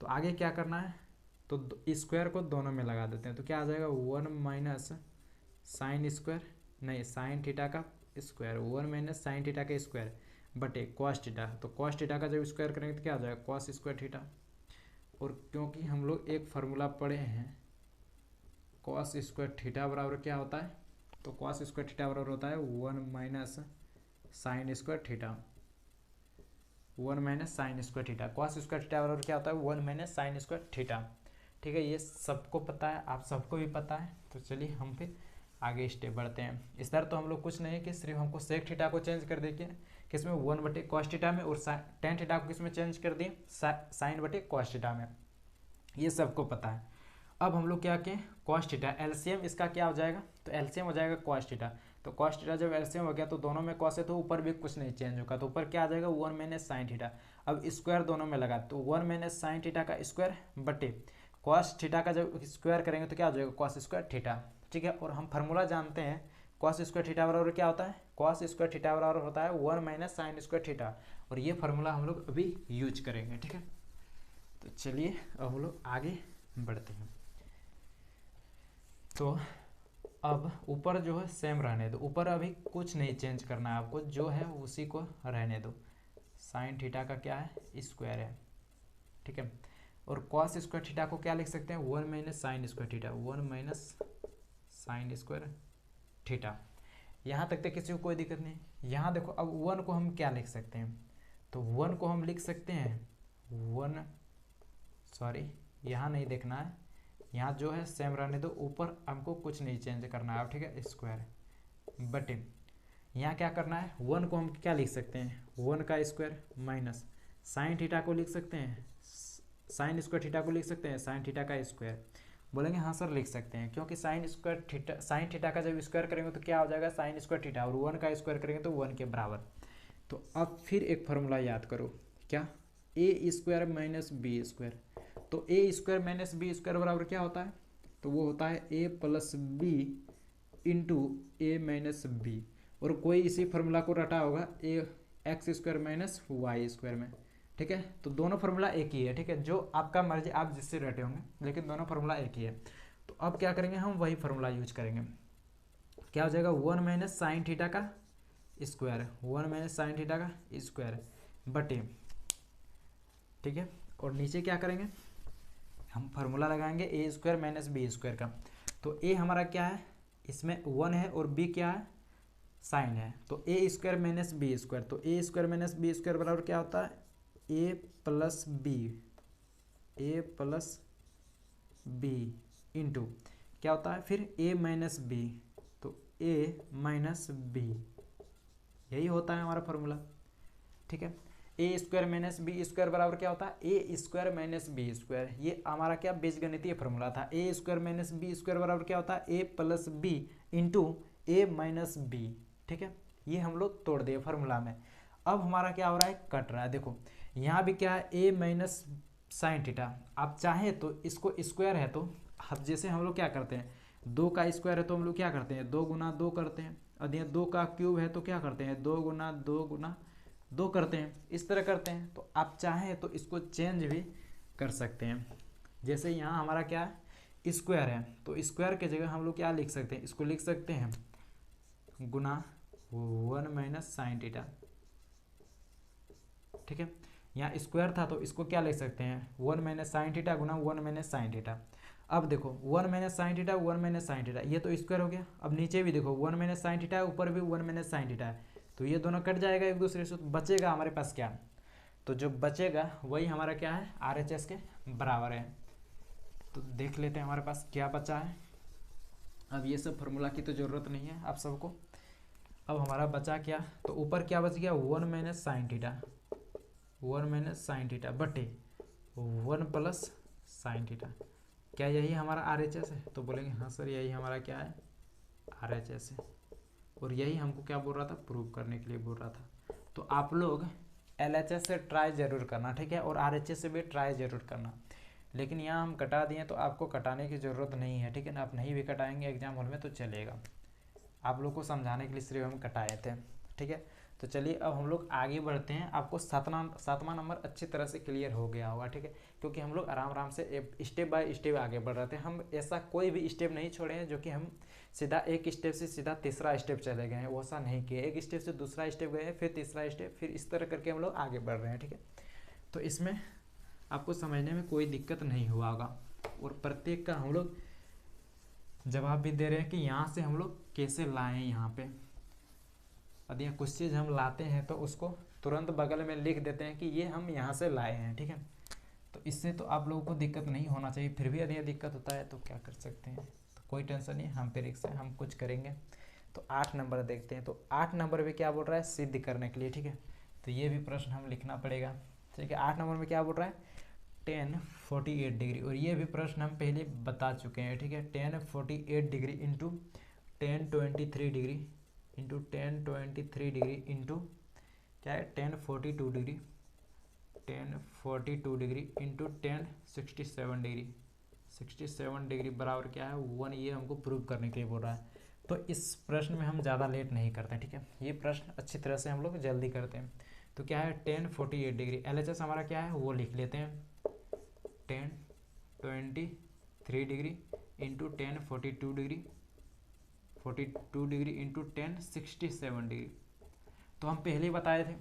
तो आगे क्या करना है, तो स्क्वायर को दोनों में लगा देते हैं। तो क्या आ जाएगा, 1 माइनस साइन स्क्वायर नहीं साइन थीटा का स्क्वायर, 1 माइनस साइन थीटा का स्क्वायर बटे कॉस थीटा। तो कॉस थीटा का जब स्क्वायर करेंगे तो क्या आ जाएगा, कॉस स्क्वायर थीटा। और क्योंकि हम लोग एक फार्मूला पढ़े हैं, कॉस स्क्वायर थीटा बराबर क्या होता है, तो कॉस स्क्वायर थीटा बराबर होता है 1 minus sine square theta, 1 minus sine square theta. Cos square theta बराबर क्या होता है, 1 माइनस साइन स्क्वायर थीटा, ठीक है। ये सबको पता है, आप सबको भी पता है। तो चलिए हम फिर आगे स्टेप बढ़ते हैं। इस तरह तो हम लोग कुछ नहीं है कि सिर्फ हमको सेक थीटा को चेंज कर दे के किसमें, 1 कॉस थीटा में, और टेन थीटा को किसमें चेंज कर दिए, साइन बटे कॉस थीटा में। ये सबको पता है। अब हम लोग क्या किए, कॉस थीटा एलसीएम इसका क्या हो जाएगा, तो एलसीएम हो जाएगा कॉस थीटा। तो कॉस थीटा जब एलसीएम हो गया तो दोनों में कॉस है तो ऊपर भी कुछ नहीं चेंज होगा। तो ऊपर क्या आ जाएगा, 1 माइनस साइन थीटा। अब स्क्वायर दोनों में लगा तो 1 माइनस साइन थीटा का स्क्वायर बटे कॉस थीटा का जब स्क्वायर करेंगे तो क्या हो जाएगा, कॉस स्क्वायर थीटा, ठीक है। और हम फार्मूला जानते हैं कॉस स्क्वायर थीटा बराबर क्या होता है, कॉस स्क्वायर थीटा बराबर होता है 1 माइनस साइन स्क्वायर थीटा, और ये फार्मूला हम लोग अभी यूज करेंगे, ठीक है। तो चलिए अब हम लोग आगे बढ़ते हैं। तो अब ऊपर जो है सेम रहने दो, ऊपर अभी कुछ नहीं चेंज करना है आपको, जो है उसी को रहने दो। साइन थीटा का क्या है, स्क्वायर है, ठीक है। और कॉस स्क्वायर थीटा को क्या लिख सकते हैं, 1 minus sine square theta, 1 minus sine square theta. यहाँ तक तो किसी को कोई दिक्कत नहीं। यहाँ देखो अब 1 को हम क्या लिख सकते हैं, तो 1 को हम लिख सकते हैं 1, सॉरी यहाँ नहीं देखना है, यहाँ जो है सेम रहने दो, ऊपर हमको कुछ नहीं चेंज करना है, ठीक है, स्क्वायर बटे यहाँ क्या करना है, 1 को हम क्या लिख सकते हैं, 1 का स्क्वायर माइनस साइन थीटा को लिख सकते हैं, साइन स्क्वायर थीटा को लिख सकते हैं साइन थीटा का स्क्वायर। बोलेंगे हाँ सर लिख सकते हैं, क्योंकि sine square theta, sine theta का जब स्क्वायर करेंगे तो क्या हो जाएगा, साइन स्क्वायर थीटा, और 1 का स्क्वायर करेंगे तो 1 के बराबर। तो अब फिर एक फार्मूला याद करो, क्या, A square minus B square. तो A square minus B square बराबर क्या होता है, तो वो होता है A plus B into A minus B, और कोई इसी फार्मूला को रटा होगा A X square minus Y square में, ठीक है। तो दोनों फार्मूला एक ही है, ठीक है, जो आपका मर्जी आप जिससे रटे होंगे, लेकिन दोनों फार्मूला एक ही है। तो अब क्या करेंगे, हम वही फार्मूला यूज करेंगे। क्या हो जाएगा, 1 माइनस साइन थीटा का स्क्वायर, 1 माइनस साइन थीटा का स्क्वायर बटे, ठीक है। और नीचे क्या करेंगे, हम फार्मूला लगाएंगे ए स्क्वायर माइनस बी स्क्वायर का। तो ए हमारा क्या है, इसमें 1 है और बी क्या है, साइन है, तो A square minus B square. तो A square minus B square बराबर क्या होता है, A plus B, A plus B into क्या होता है फिर ए माइनस बी, तो ए माइनस बी, यही होता है हमारा फार्मूला, ठीक है। ए स्क्वायर माइनस बी स्क्वायर बराबर क्या होता है, ए स्क्वायर माइनस बी स्क्वायर, ये हमारा क्या बीजगणितीय फार्मूला था। ए स्क्वायर माइनस बी स्क्वायर बराबर क्या होता है, A plus B into A minus B, ठीक है। ये हम लोग तोड़ दिए फार्मूला में। अब हमारा क्या हो रहा है, कट रहा है, देखो यहाँ भी क्या है, ए माइनस साइन थीटा। आप चाहें तो इसको स्क्वायर है तो अब जैसे हम लोग क्या करते हैं, 2 का स्क्वायर है तो हम लोग क्या करते हैं, 2 गुना 2 करते हैं, और यहाँ 2 का क्यूब है तो क्या करते हैं, 2 गुना 2 गुना 2 करते हैं, इस तरह करते हैं। तो आप चाहें तो इसको चेंज भी कर सकते हैं। जैसे यहाँ हमारा क्या है, स्क्वायर है, तो स्क्वायर के जगह हम लोग क्या लिख सकते हैं, इसको लिख सकते हैं गुना 1 माइनस साइन थीटा, ठीक है। यहाँ स्क्वायर था तो इसको क्या लिख सकते हैं, 1 माइनस साइन थीटा गुना 1 माइनस साइन थीटा। अब देखो 1 minus sine theta 1 minus sine theta, ये तो स्क्वायर हो गया। अब नीचे भी देखो 1 माइनस साइन थीटा है, ऊपर भी 1 माइनस साइन थीटा है, तो ये दोनों कट जाएगा एक दूसरे से, तो बचेगा हमारे पास क्या, तो जो बचेगा वही हमारा क्या है, RHS के बराबर है। तो देख लेते हैं हमारे पास क्या बचा है। अब ये सब फार्मूला की तो ज़रूरत नहीं है आप सबको। अब हमारा बचा क्या, तो ऊपर क्या बच गया, 1 minus sine theta, 1 minus sine theta बटे 1 प्लस साइन थीटा। क्या यही हमारा RHS है, तो बोलेंगे हाँ सर यही हमारा क्या है, RHS है। और यही हमको क्या बोल रहा था, प्रूव करने के लिए बोल रहा था। तो आप लोग LHS से ट्राई ज़रूर करना, ठीक है, और RHS से भी ट्राई ज़रूर करना। लेकिन यहाँ हम कटा दिए तो आपको कटाने की ज़रूरत नहीं है, ठीक है ना, आप नहीं भी कटाएंगे एग्जाम हॉल में तो चलेगा। आप लोग को समझाने के लिए सिर्फ हम कटाए थे, ठीक है। तो चलिए अब हम लोग आगे बढ़ते हैं। आपको सातवां नंबर अच्छी तरह से क्लियर हो गया होगा, ठीक है, क्योंकि हम लोग आराम आराम से स्टेप बाय स्टेप आगे बढ़ रहे थे। हम ऐसा कोई भी स्टेप नहीं छोड़े हैं जो कि हम सीधा एक स्टेप से सीधा तीसरा स्टेप चले गए हैं, वो ऐसा नहीं किया। एक स्टेप से दूसरा स्टेप गए हैं, फिर तीसरा स्टेप, फिर इस तरह करके हम लोग आगे बढ़ रहे हैं, ठीक है। तो इसमें आपको समझने में कोई दिक्कत नहीं हुआ होगा, और प्रत्येक का हम लोग जवाब भी दे रहे हैं कि यहाँ से हम लोग कैसे लाएं। यहाँ पे यदि कुछ चीज़ हम लाते हैं तो उसको तुरंत बगल में लिख देते हैं कि ये हम यहाँ से लाए हैं, ठीक है। तो इससे तो आप लोगों को दिक्कत नहीं होना चाहिए। फिर भी यदि दिक्कत होता है तो क्या कर सकते हैं, तो कोई टेंशन नहीं, हम फिर से हम कुछ करेंगे। तो 8 नंबर देखते हैं। तो 8 नंबर में क्या बोल रहा है, सिद्ध करने के लिए, ठीक है। तो ये भी प्रश्न हम लिखना पड़ेगा, ठीक है। 8 नंबर में क्या बोल रहा है, tan 48 डिग्री, और ये भी प्रश्न हम पहले बता चुके हैं, ठीक है। tan 48 degree into tan 23 degree into tan 23 degree into क्या है tan 42 degree, tan 42 degree into tan 67 degree, 67 degree बराबर क्या है 1, ये हमको प्रूव करने के लिए बोल रहा है। तो इस प्रश्न में हम ज़्यादा लेट नहीं करते हैं, ठीक है, ये प्रश्न अच्छी तरह से हम लोग जल्दी करते हैं। तो क्या है 10 48 डिग्री, LHS हमारा क्या है वो लिख लेते हैं, 10 23 degree into 10 42 degree, 42 degree into 10 67 degree. तो हम पहले ही बताए थे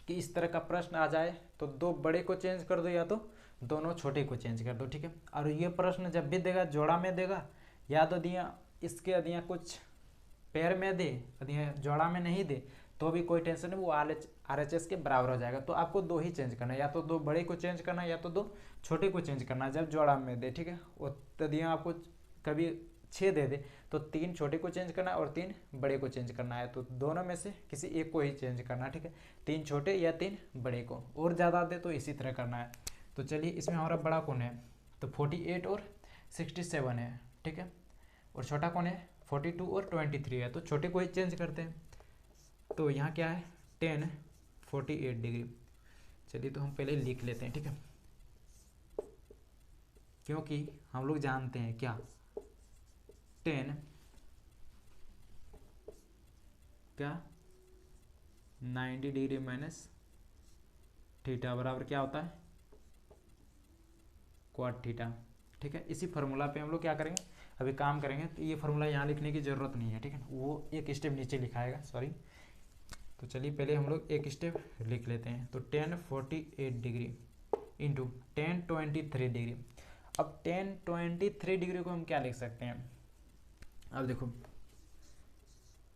कि इस तरह का प्रश्न आ जाए तो दो बड़े को चेंज कर दो या तो दोनों छोटे को चेंज कर दो, ठीक है। और ये प्रश्न जब भी देगा जोड़ा में देगा, या तो दिया इसके दिया कुछ पेयर में दे, दिया जोड़ा में नहीं दे तो भी कोई टेंशन नहीं, वो RHS के बराबर हो जाएगा। तो आपको दो ही चेंज करना है, या तो दो बड़े को चेंज करना है या तो दो छोटे को चेंज करना है जब जोड़ा में दे, ठीक है। वो तो दिया आपको कभी 6 दे दे तो 3 छोटे को चेंज करना है और 3 बड़े को चेंज करना है, तो दोनों में से किसी एक को ही चेंज करना है, ठीक है, 3 छोटे या 3 बड़े को, और ज़्यादा दे तो इसी तरह करना है। तो चलिए इसमें हमारा बड़ा कौन है, तो 48 और 67 है, ठीक है, और छोटा कौन है 42 और 23 है, तो छोटे को ही चेंज करते हैं। तो यहाँ क्या है 10 48 डिग्री। चलिए तो हम पहले लिख लेते हैं, ठीक है, क्योंकि हम लोग जानते हैं क्या 10 क्या 90 डिग्री माइनस थीटा बराबर क्या होता है क्वाड थीटा, ठीक है। इसी फार्मूला पे हम लोग क्या करेंगे अभी काम करेंगे, तो ये फार्मूला यहाँ लिखने की ज़रूरत नहीं है, ठीक है, वो एक स्टेप नीचे लिखाएगा, सॉरी। तो चलिए पहले हम लोग एक स्टेप लिख लेते हैं। तो 10 48 डिग्री इंटू 10 23 डिग्री। अब 10 23 डिग्री को हम क्या लिख सकते हैं, अब देखो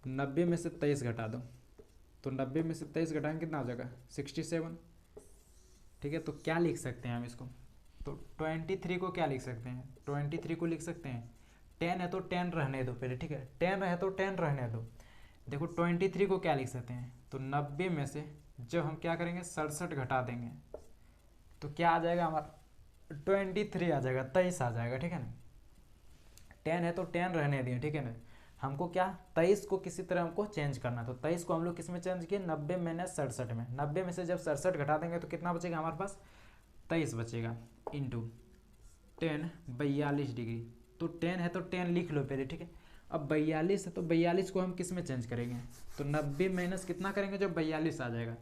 90 में से 23 घटा दो, तो 90 में से 23 घटाएंगे कितना हो जाएगा 67, ठीक है। तो क्या लिख सकते हैं हम इसको, तो 23 को क्या लिख सकते हैं, 23 को लिख सकते हैं 10 है तो 10 रहने दो पहले, ठीक है, 10 है तो 10 रहने दो। देखो 23 को क्या लिख सकते हैं, तो 90 में से जब हम क्या करेंगे 67 घटा देंगे तो क्या आ जाएगा हमारा 23 आ जाएगा, 23 आ जाएगा, ठीक है ना। 10 है तो 10 रहने दिए, ठीक है ना। हमको क्या 23 को किसी तरह हमको चेंज करना, तो 23 को हम लोग किस में चेंज किए 90 में 67 में, 90 में से जब 67 घटा देंगे तो कितना बचेगा हमारे पास 23 बचेगा, इंटू 10 42 डिग्री। तो 10 है तो 10 लिख लो पहले, ठीक है। अब 42 है तो 42 को हम किस में चेंज करेंगे, तो 90 माइनस कितना करेंगे जब 42 आ जाएगा,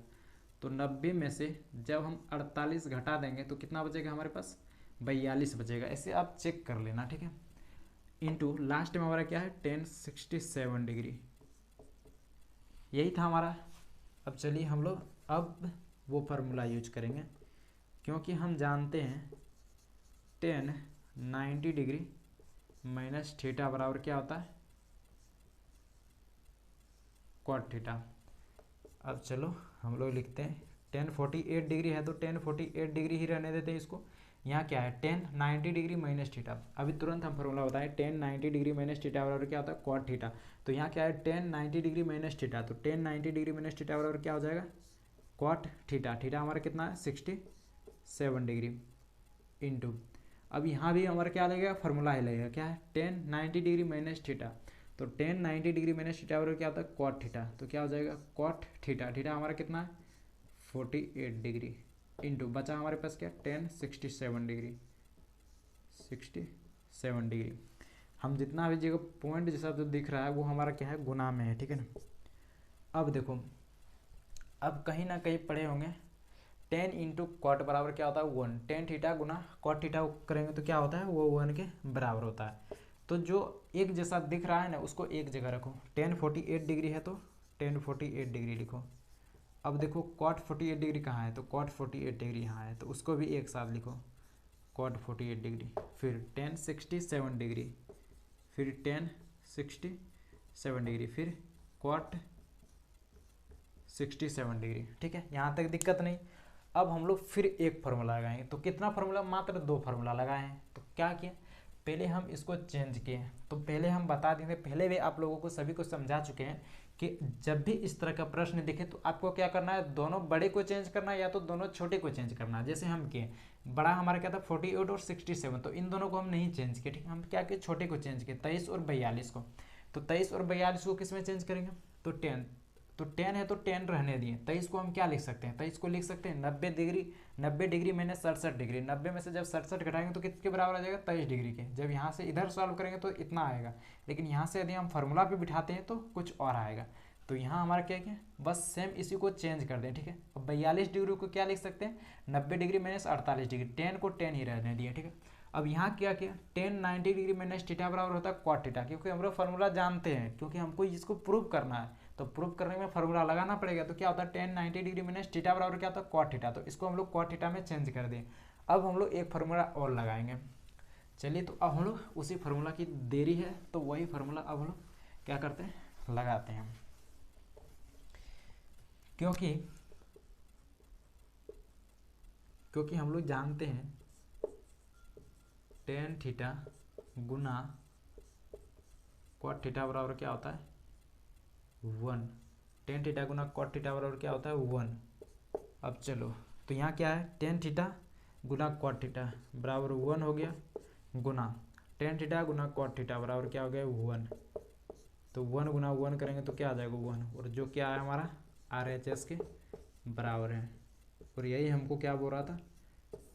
तो 90 में से जब हम 48 घटा देंगे तो कितना बचेगा हमारे पास 42 बचेगा, ऐसे आप चेक कर लेना, ठीक है। इंटू लास्ट में हमारा क्या है 1067 डिग्री, यही था हमारा। अब चलिए हम लोग अब वो फार्मूला यूज करेंगे, क्योंकि हम जानते हैं 10 90 डिग्री माइनस थीटा बराबर क्या होता है क्वाड थीटा। अब चलो हम लोग लिखते हैं 10 48 डिग्री है तो 10 48 डिग्री ही रहने देते हैं इसको। यहाँ क्या है 10 90 डिग्री माइनस थीटा, अभी तुरंत हम फार्मूला बताएं 10 90 डिग्री माइनस थीटा बराबर क्या होता है क्वाड थीटा। तो यहाँ क्या है 10 90 डिग्री माइनस थीटा, तो 10 90 डिग्री माइनस थीटा बराबर क्या हो जाएगा क्वाड थीटा। थीटा हमारा कितना है 67 डिग्री, इंटू अब यहाँ भी हमारा क्या लगेगा फार्मूला ही लगेगा, क्या है 10 90 डिग्री माइनस थीटा, तो 10 90 डिग्री माइनस थीटा बराबर क्या होता है कॉट थीटा, तो क्या हो जाएगा कॉट थीटा। थीटा हमारा कितना है 48 डिग्री, इंटू बचा हमारे पास क्या 10 67 डिग्री 67 डिग्री। हम जितना भी जगह पॉइंट जैसा जो दिख रहा है वो हमारा क्या है गुना में है, ठीक है ना। अब देखो अब कहीं ना कहीं पढ़े होंगे 10 इंटू कॉट बराबर क्या होता है 1, 10 थीटा गुना कॉट थीटा करेंगे तो क्या होता है वो 1 के बराबर होता है। तो जो एक जैसा दिख रहा है ना उसको एक जगह रखो, 10 48 डिग्री है तो 10 48 डिग्री लिखो। अब देखो कॉट 48 डिग्री कहाँ है, तो कॉट 48 डिग्री यहाँ है तो उसको भी एक साथ लिखो कॉट 48 डिग्री, फिर 10 67 डिग्री, फिर 10 67 डिग्री, फिर कॉट 67 डिग्री, ठीक है, यहाँ तक दिक्कत नहीं। अब हम लोग फिर एक फार्मूला लगाएंगे, तो कितना फार्मूला मात्र 2 फार्मूला लगाए हैं। तो क्या किए पहले हम इसको चेंज किए, तो पहले हम बता देंगे, पहले भी आप लोगों को सभी को समझा चुके हैं कि जब भी इस तरह का प्रश्न दिखे तो आपको क्या करना है दोनों बड़े को चेंज करना है या तो दोनों छोटे को चेंज करना है। जैसे हम किए बड़ा हमारा क्या था 48 और 67, तो इन दोनों को हम नहीं चेंज किए, ठीक है, हम क्या किए छोटे को चेंज किए 23 और 42 को। तो 23 और 42 को किस में चेंज करेंगे, तो 10 तो 10 है तो 10 रहने दिए, 23 को हम क्या लिख सकते हैं, 23 को लिख सकते हैं 90 डिग्री, 90 डिग्री मैंने 67 डिग्री, 90 में से जब 67 घटाएंगे तो किसके बराबर आ जाएगा, 23 डिग्री के। जब यहाँ से इधर सॉल्व करेंगे तो इतना आएगा, लेकिन यहाँ से यदि हम फार्मूला पे बिठाते हैं तो कुछ और आएगा। तो यहाँ हमारा क्या क्या बस सेम इसी को चेंज कर दें, ठीक है। अब 42 डिग्री को क्या लिख सकते हैं, 90 डिग्री माइनस 48 डिग्री, 10 को 10 ही रहने दिए, ठीक है। अब यहाँ क्या किया, 10 90 डिग्री माइनस थीटा बराबर होता है कॉट थीटा, क्योंकि हम लोग फार्मूला जानते हैं, क्योंकि हमको इसको प्रूव करना है, तो प्रूव करने में फार्मूला लगाना पड़ेगा। तो क्या होता है 10 90 डिग्री माइनस थीटा बराबर क्या होता है कॉट थीटा, तो इसको हम लोग कॉट थीटा में चेंज कर दें। अब हम लोग एक फार्मूला और लगाएंगे। चलिए तो अब हम लोग उसी फार्मूला की देरी है, तो वही फार्मूला अब हम लोग क्या करते हैं, लगाते हैं। क्योंकि हम लोग जानते हैं टेन थीटा गुना कॉट थीटा बराबर क्या होता है 1, टेन थीटा गुना कॉट थीटा बराबर क्या होता है 1। अब चलो तो यहाँ क्या है, टेन थीटा गुना कॉट थीटा बराबर 1 हो गया, गुना टेन थीटा गुना कॉट थीटा बराबर क्या हो गया 1। तो 1 गुना 1 करेंगे तो क्या आ जाएगा 1, और जो क्या है हमारा RHS के बराबर है। और यही हमको क्या बोल रहा था,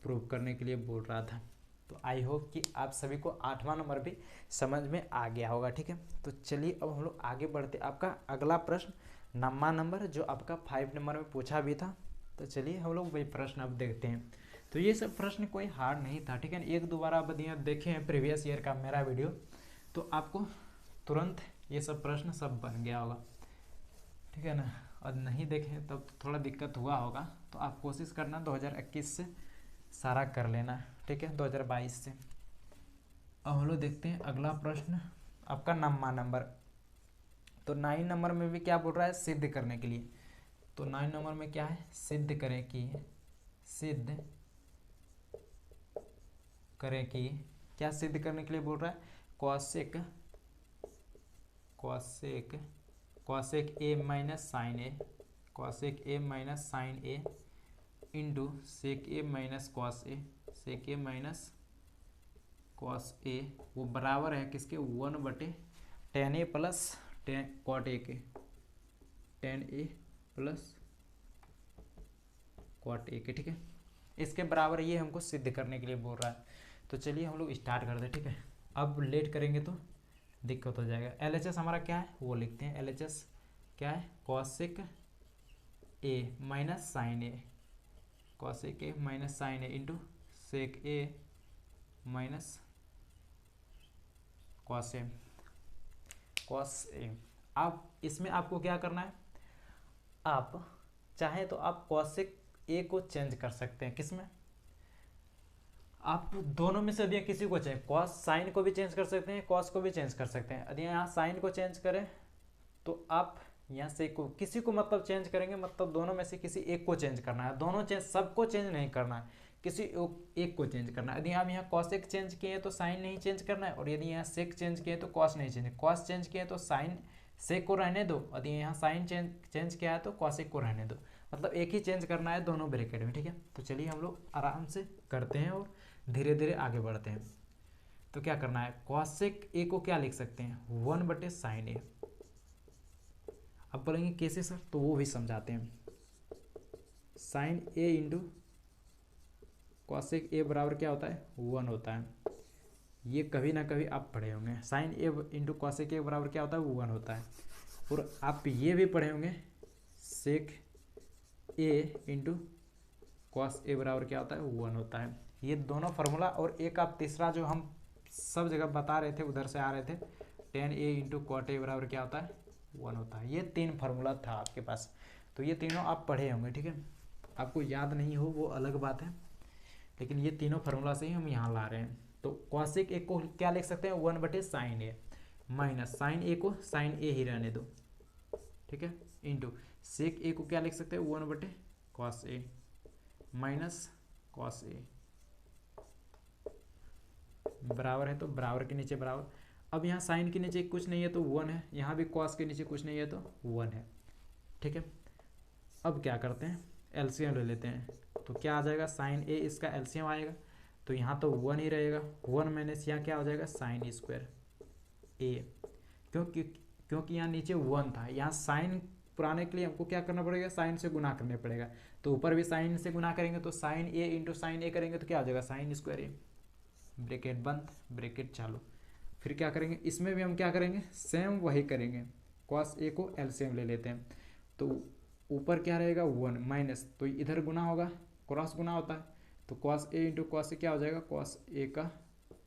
प्रूव करने के लिए बोल रहा था। तो आई होप कि आप सभी को 8वां नंबर भी समझ में आ गया होगा, ठीक है। तो चलिए अब हम लोग आगे बढ़ते, आपका अगला प्रश्न 9वां नंबर जो आपका 5 नंबर में पूछा भी था। तो चलिए हम लोग वही प्रश्न अब देखते हैं। तो ये सब प्रश्न कोई हार्ड नहीं था, ठीक है। एक दो बार आप यदि देखें हैं प्रीवियस ईयर का मेरा वीडियो, तो आपको तुरंत ये सब प्रश्न सब बन गया होगा, ठीक है ना। और नहीं देखें तब तो थोड़ा दिक्कत हुआ होगा, तो आप कोशिश करना 2021 से सारा कर लेना, ठीक है, 2022 से। अब हम लोग देखते हैं अगला प्रश्न आपका 9वां नंबर। तो 9 नंबर में भी क्या बोल रहा है, सिद्ध करने के लिए। तो 9 नंबर में क्या है, सिद्ध करें कि क्या सिद्ध करने के लिए बोल रहा है, cosec A minus sine A, cosec A minus sine A into sec A minus cos A, sec A minus cos A, वो बराबर है किसके 1/10 ए प्लस कॉट ए के, 10 ए प्लस कॉट ए के, ठीक है। इसके बराबर ये हमको सिद्ध करने के लिए बोल रहा है। तो चलिए हम लोग स्टार्ट करते हैं, ठीक है। अब लेट करेंगे तो दिक्कत हो जाएगा। LHS हमारा क्या है वो लिखते हैं। LHS क्या है, cosec A minus sine A, cosec A minus sine A into sec A minus cos A. अब इसमें आपको क्या करना है, आप चाहें तो आप कॉसेक ए को चेंज कर सकते हैं, किसमें, आप दोनों में से यदि किसी को चाहिए, कॉस साइन को भी चेंज कर सकते हैं, कॉस को भी चेंज कर सकते हैं। यदि यहाँ साइन को चेंज करें तो आप यहाँ से को किसी को मतलब चेंज करेंगे, मतलब दोनों में से किसी एक को चेंज करना है, दोनों चेंज सबको चेंज नहीं करना है, किसी एक को चेंज करना है। यदि आप यहाँ कॉसेक चेंज किए तो साइन नहीं चेंज करना है, और यदि यहाँ सेक चेंज किए तो कॉस नहीं चेंज, कॉस चेंज किए तो साइन सेक को रहने दो, यदि यहाँ साइन चेंज किया है तो कॉसेक को रहने दो, मतलब एक ही चेंज करना है दोनों ब्रैकेट में, ठीक है। तो चलिए हम लोग आराम से करते हैं और धीरे धीरे आगे बढ़ते हैं। तो क्या करना है, कॉसेक ए को क्या लिख सकते हैं 1/sin ए। अब बोलेंगे कैसे सर, तो वो भी समझाते हैं। Sine A into cosec A बराबर क्या होता है 1 होता है। ये कभी ना कभी आप पढ़े होंगे, sine A into cosec A बराबर क्या होता है 1 होता है। और आप ये भी पढ़े होंगे सेक ए इंटू कॉस ए बराबर क्या होता है 1 होता है। ये दोनों फार्मूला, और एक आप तीसरा जो हम सब जगह बता रहे थे उधर से आ रहे थे, 10a इंटू कॉट ए बराबर क्या होता है 1 होता है। ये 3 फार्मूला था आपके पास, तो ये तीनों आप पढ़े होंगे, ठीक है। आपको याद नहीं हो वो अलग बात है, लेकिन ये तीनों फार्मूला से ही हम यहाँ ला रहे हैं। तो कॉसेक ए को क्या लिख सकते हैं 1/sin ए, माइनस साइन ए को साइन ए ही रहने दो, ठीक है, इंटू सेक ए को क्या लिख सकते हैं 1/cos ए माइनस कॉस ए, बराबर है तो बराबर के नीचे बराबर। अब यहाँ साइन के नीचे कुछ नहीं है तो 1 है, यहाँ भी कॉस के नीचे कुछ नहीं है तो 1 है, ठीक है। अब क्या करते हैं, एलसीएम ले लेते हैं। तो क्या आ जाएगा, साइन ए इसका एलसीएम आएगा, तो यहाँ तो 1 ही रहेगा, 1 माइनस यहाँ क्या हो जाएगा साइन स्क्वायर ए, क्योंकि यहाँ नीचे 1 था, यहाँ साइन पुराने के लिए हमको क्या करना पड़ेगा, साइन से गुना करने पड़ेगा। तो ऊपर भी साइन से गुना करेंगे तो साइन ए इंटू साइन ए करेंगे तो क्या हो जाएगा, साइन स्क्वायर ए, ब्रैकेट बंद ब्रैकेट चालू। फिर क्या करेंगे, इसमें भी हम क्या करेंगे, सेम वही करेंगे, कॉस ए को एलसीएम ले लेते हैं। तो ऊपर क्या रहेगा 1 माइनस, तो इधर गुना होगा, क्रॉस गुना होता है, तो cos A into cos A क्या हो जाएगा, कॉस ए का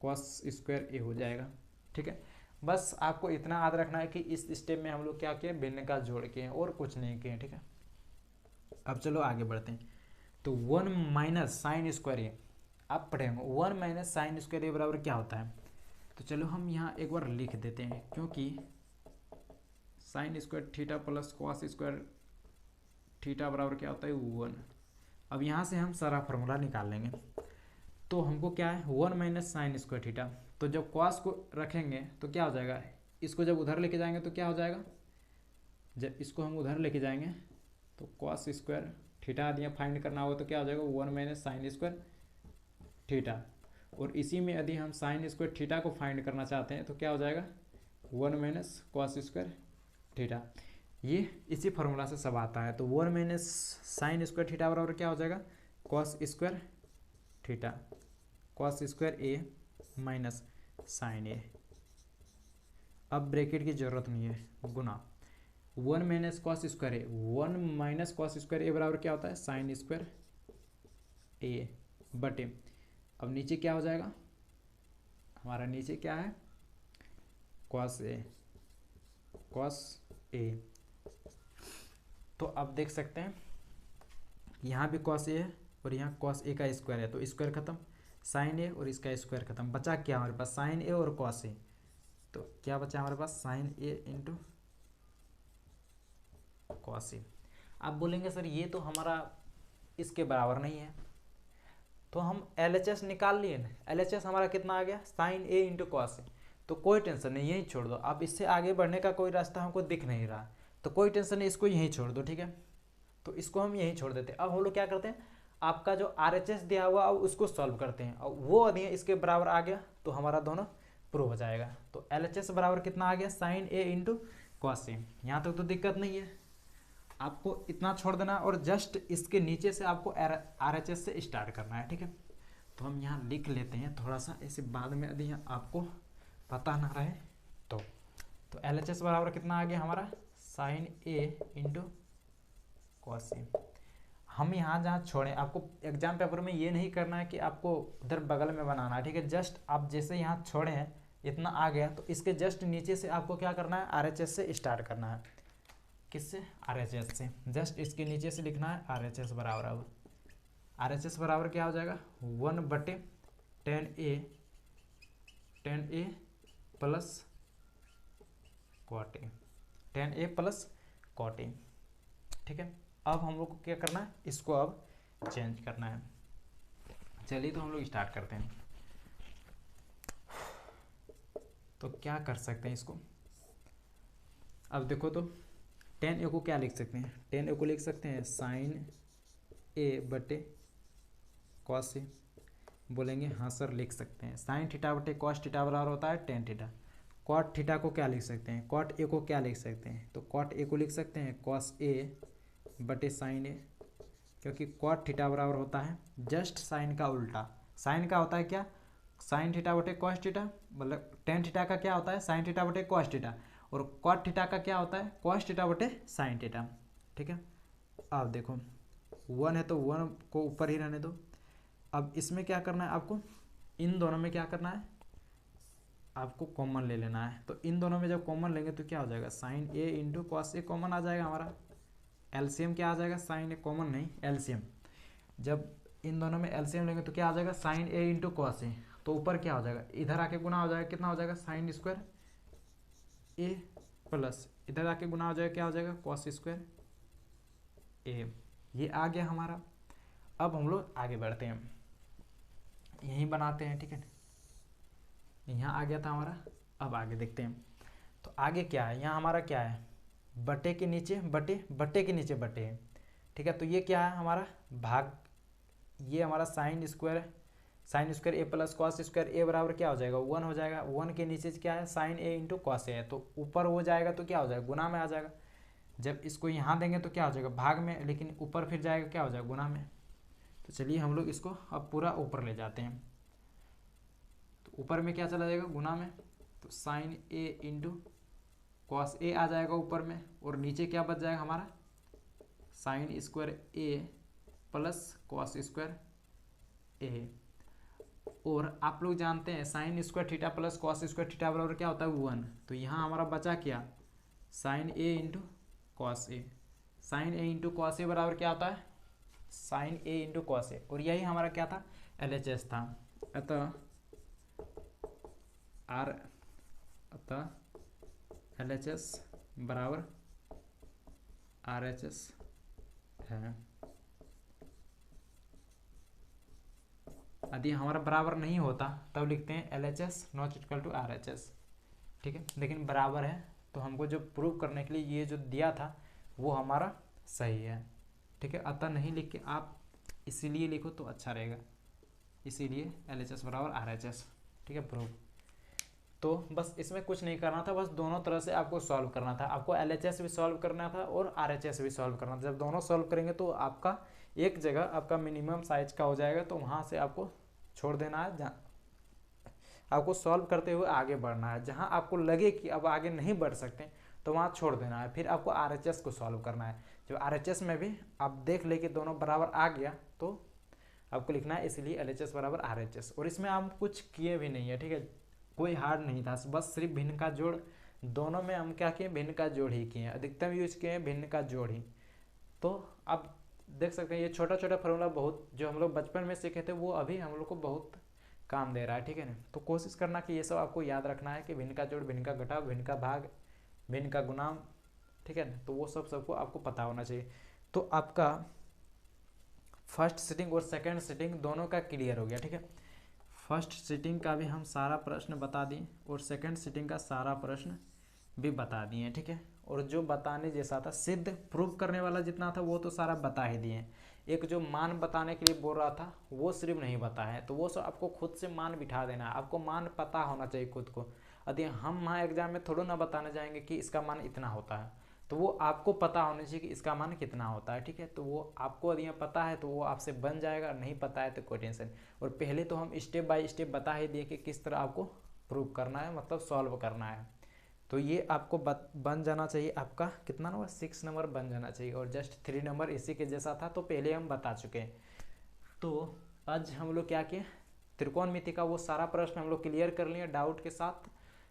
कॉस स्क्वायर ए हो जाएगा। ठीक है, बस आपको इतना याद रखना है कि इस स्टेप में हम लोग क्या किए, भिन्न का जोड़ किए और कुछ नहीं किए। ठीक है, अब चलो आगे बढ़ते हैं। तो 1 माइनस साइन स्क्वायर ए, आप पढ़ेंगे 1 माइनस साइन स्क्वायर ए बराबर क्या होता है। तो चलो हम यहाँ एक बार लिख देते हैं, क्योंकि sine square theta plus cos square theta बराबर क्या होता है 1। अब यहाँ से हम सारा फार्मूला निकाल लेंगे। तो हमको क्या है 1 माइनस साइन स्क्वायर थीटा, तो जब कॉस को रखेंगे तो क्या हो जाएगा, इसको जब उधर लेके जाएंगे तो क्या हो जाएगा, जब इसको हम उधर लेके जाएंगे तो कॉस स्क्वायर थीटा यदि फाइंड करना होगा तो क्या हो जाएगा 1 माइनस साइन स्क्वायर थीटा। और इसी में यदि हम साइन स्क्वायर थीटा को फाइंड करना चाहते हैं तो क्या हो जाएगा 1 माइनस कॉस स्क्वायर थीटा। ये इसी फार्मूला से सब आता है। तो 1 माइनस साइन स्क्वायर थीटा बराबर क्या हो जाएगा, cos square theta, cos square A minus sine A. अब ब्रैकेट की जरूरत नहीं है, गुना 1 minus cos square A, 1 minus cos square A बराबर क्या होता है, साइन स्क्वायर ए बटे, अब नीचे क्या हो जाएगा हमारा, नीचे क्या है कॉस ए, कॉस ए। तो अब देख सकते हैं यहाँ भी कॉस ए है और यहाँ कॉस ए का स्क्वायर है, तो स्क्वायर खत्म, साइन ए और इसका स्क्वायर खत्म, बचा क्या हमारे पास साइन ए और कॉस ए। तो क्या बचा हमारे पास sign A into cos A. आप बोलेंगे सर ये तो हमारा इसके बराबर नहीं है, तो हम LHS निकाल लिए ना, LHS हमारा कितना आ गया sign A into cos A. तो कोई टेंशन नहीं, यहीं छोड़ दो, अब इससे आगे बढ़ने का कोई रास्ता हमको दिख नहीं रहा, तो कोई टेंशन नहीं, इसको यहीं छोड़ दो। ठीक है, तो इसको हम यहीं छोड़ देते हैं। अब हम लोग क्या करते हैं, आपका जो RHS दिया हुआ अब उसको सॉल्व करते हैं, और वो यदि इसके बराबर आ गया तो हमारा दोनों प्रूव हो जाएगा। तो LHS बराबर कितना आ गया sign A into cos A. यहाँ तक तो दिक्कत नहीं है, आपको इतना छोड़ देना और जस्ट इसके नीचे से आपको RHS से स्टार्ट करना है। ठीक है, तो हम यहाँ लिख लेते हैं थोड़ा सा, ऐसे बाद में यदि आपको पता ना रहे तो LHS बराबर कितना आ गया हमारा sign A into cos A. हम यहाँ जहाँ छोड़ें, आपको एग्जाम पेपर में ये नहीं करना है कि आपको उधर बगल में बनाना है। ठीक है, जस्ट आप जैसे यहाँ छोड़े हैं इतना आ गया तो इसके जस्ट नीचे से आपको क्या करना है, RHS से स्टार्ट करना है। किससे, RHS से, जस्ट इसके नीचे से लिखना है RHS बराबर। अब RHS बराबर क्या हो जाएगा 1 बटे tan A plus cot A, tan A plus cot A. ठीक है, अब हम लोग को क्या करना है, इसको अब चेंज करना है। चलिए तो हम लोग स्टार्ट करते हैं। तो क्या कर सकते हैं इसको, अब देखो तो टेन ए को क्या लिख सकते हैं, टेन ए को लिख सकते हैं साइन ए बटे कॉस ए। बोलेंगे हाँ सर लिख सकते हैं, साइन थीटा बटे कॉस थीटा बराबर होता है टेन थीटा। कॉट थीटा को क्या लिख सकते हैं, कॉट ए को क्या लिख सकते हैं, तो कॉट ए को लिख सकते हैं कॉस ए बटे साइन ए, क्योंकि कॉट थीटा बराबर होता है जस्ट साइन का उल्टा। साइन का होता है क्या, साइन थीटा बटे कॉस थीटा, मतलब टेन थीटा का क्या होता है साइन थीटा बटे कॉस थीटा, और कॉट थीटा का क्या होता है कॉस थीटा बटे साइन थीटा। ठीक है, अब देखो 1 है तो 1 को ऊपर ही रहने दो। अब इसमें क्या करना है आपको, इन दोनों में क्या करना है, आपको कॉमन ले लेना है। तो इन दोनों में जब कॉमन लेंगे तो क्या हो जाएगा sign A into cos A common आ जाएगा हमारा। एलसीएम क्या आ जाएगा, साइन ए कॉमन नहीं एलसीएम, जब इन दोनों में एलसीएम लेंगे तो क्या आ जाएगा sign A into cos A. तो ऊपर क्या हो जाएगा, इधर आके गुना हो जाएगा, कितना हो जाएगा साइन स्क्वायर ए प्लस इधर आके गुना हो जाएगा, क्या हो जाएगा कॉस स्क्वायर ए। ये आ गया हमारा। अब हम लोग आगे बढ़ते हैं, यहीं बनाते हैं। ठीक है, यहाँ आ गया था हमारा। अब आगे देखते हैं, तो आगे क्या है, यहाँ हमारा क्या है बटे के नीचे बटे, बटे के नीचे बटे है। ठीक है, तो ये क्या है हमारा भाग, ये हमारा sine square A plus cos square A बराबर क्या हो जाएगा 1 हो जाएगा। 1 के नीचे क्या है sign A into cos A है, तो ऊपर हो जाएगा तो क्या हो जाएगा गुना में आ जाएगा। जब इसको यहाँ देंगे तो क्या हो जाएगा भाग में, लेकिन ऊपर फिर जाएगा क्या हो जाएगा गुना में। तो चलिए हम लोग इसको अब पूरा ऊपर ले जाते हैं। तो ऊपर में क्या चला जाएगा गुना में, तो sign A into cos A आ जाएगा ऊपर में, और नीचे क्या बच जाएगा हमारा साइन स्क्वायर ए प्लस कॉस स्क्वायर ए। और आप लोग जानते हैं sine square theta plus cos square theta बराबर क्या होता है 1। तो यहाँ हमारा बचा क्या sign A into cos A. Sign A into cos A बराबर क्या होता है sign A into cos A, और यही हमारा क्या था LHS था। अतः LHS बराबर RHS है। यदि हमारा बराबर नहीं होता तब लिखते हैं LHS not equal to RHS, ठीक है। लेकिन बराबर है तो हमको जो प्रूव करने के लिए ये जो दिया था वो हमारा सही है, ठीक है। अतः नहीं लिख के आप इसीलिए लिखो तो अच्छा रहेगा, इसीलिए LHS बराबर RHS, ठीक है प्रूव। तो बस इसमें कुछ नहीं करना था, बस दोनों तरह से आपको सॉल्व करना था। आपको LHS भी सॉल्व करना था और RHS भी सॉल्व करना था। जब दोनों सॉल्व करेंगे तो आपका एक जगह आपका मिनिमम साइज का हो जाएगा, तो वहाँ से आपको छोड़ देना है, जहाँ आपको सॉल्व करते हुए आगे बढ़ना है। जहाँ आपको लगे कि अब आगे नहीं बढ़ सकते तो वहाँ छोड़ देना है, फिर आपको RHS को सॉल्व करना है। जब RHS में भी आप देख ले कि दोनों बराबर आ गया तो आपको लिखना है, इसलिए LHS बराबर RHS। और इसमें हम कुछ किए भी नहीं है, ठीक है, कोई हार्ड नहीं था, बस सिर्फ भिन्न का जोड़। दोनों में हम क्या किए भिन्न का जोड़ ही किए हैं, अधिकतम यूज किए हैं भिन्न का जोड़ ही। तो आप देख सकते हैं ये छोटा छोटा फार्मूला बहुत जो हम लोग बचपन में सीखे थे वो अभी हम लोग को बहुत काम दे रहा है, ठीक है ना। तो कोशिश करना कि ये सब आपको याद रखना है कि भिन्न का जोड़, भिन्न का घटाव, भिन्न का भाग, भिन्न का गुणाम, ठीक है ना। तो वो सबको आपको पता होना चाहिए। तो आपका फर्स्ट सिटिंग और सेकंड सिटिंग दोनों का क्लियर हो गया, ठीक है। फर्स्ट सिटिंग का भी हम सारा प्रश्न बता दिए और सेकंड सिटिंग का सारा प्रश्न भी बता दिए, ठीक है। और जो बताने जैसा था सिद्ध प्रूव करने वाला जितना था वो तो सारा बता ही दिए। एक जो मान बताने के लिए बोल रहा था वो सिर्फ नहीं बताया है, तो वो सब आपको खुद से मान बिठा देना है। आपको मान पता होना चाहिए खुद को। यदि हम वहाँ एग्जाम में थोड़ा ना बताने जाएंगे कि इसका मान इतना होता है, तो वो आपको पता होना चाहिए कि इसका मान कितना होता है, ठीक है। तो वो आपको यदि पता है तो वो आपसे बन जाएगा, नहीं पता है तो कोई टेंशन। और पहले तो हम स्टेप बाय स्टेप बता ही दिए कि किस तरह आपको प्रूव करना है, मतलब सॉल्व करना है। तो ये आपको बन जाना चाहिए, आपका कितना नंबर 6 नंबर बन जाना चाहिए। और जस्ट 3 नंबर इसी के जैसा था तो पहले हम बता चुके हैं। तो आज हम लोग क्या किए त्रिकोणमिति का वो सारा प्रश्न हम लोग क्लियर कर लिए डाउट के साथ,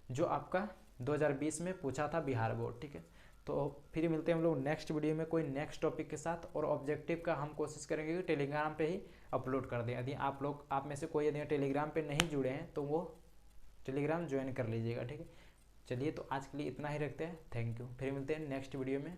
जो आपका 2020 में पूछा था बिहार बोर्ड, ठीक है। तो फिर मिलते हैं हम लोग नेक्स्ट वीडियो में कोई नेक्स्ट टॉपिक के साथ। और ऑब्जेक्टिव का हम कोशिश करेंगे कि टेलीग्राम पे ही अपलोड कर दें। यदि आप में से कोई यदि टेलीग्राम पे नहीं जुड़े हैं तो वो टेलीग्राम ज्वाइन कर लीजिएगा, ठीक है। चलिए तो आज के लिए इतना ही रखते हैं, थैंक यू। फिर मिलते हैं नेक्स्ट वीडियो में।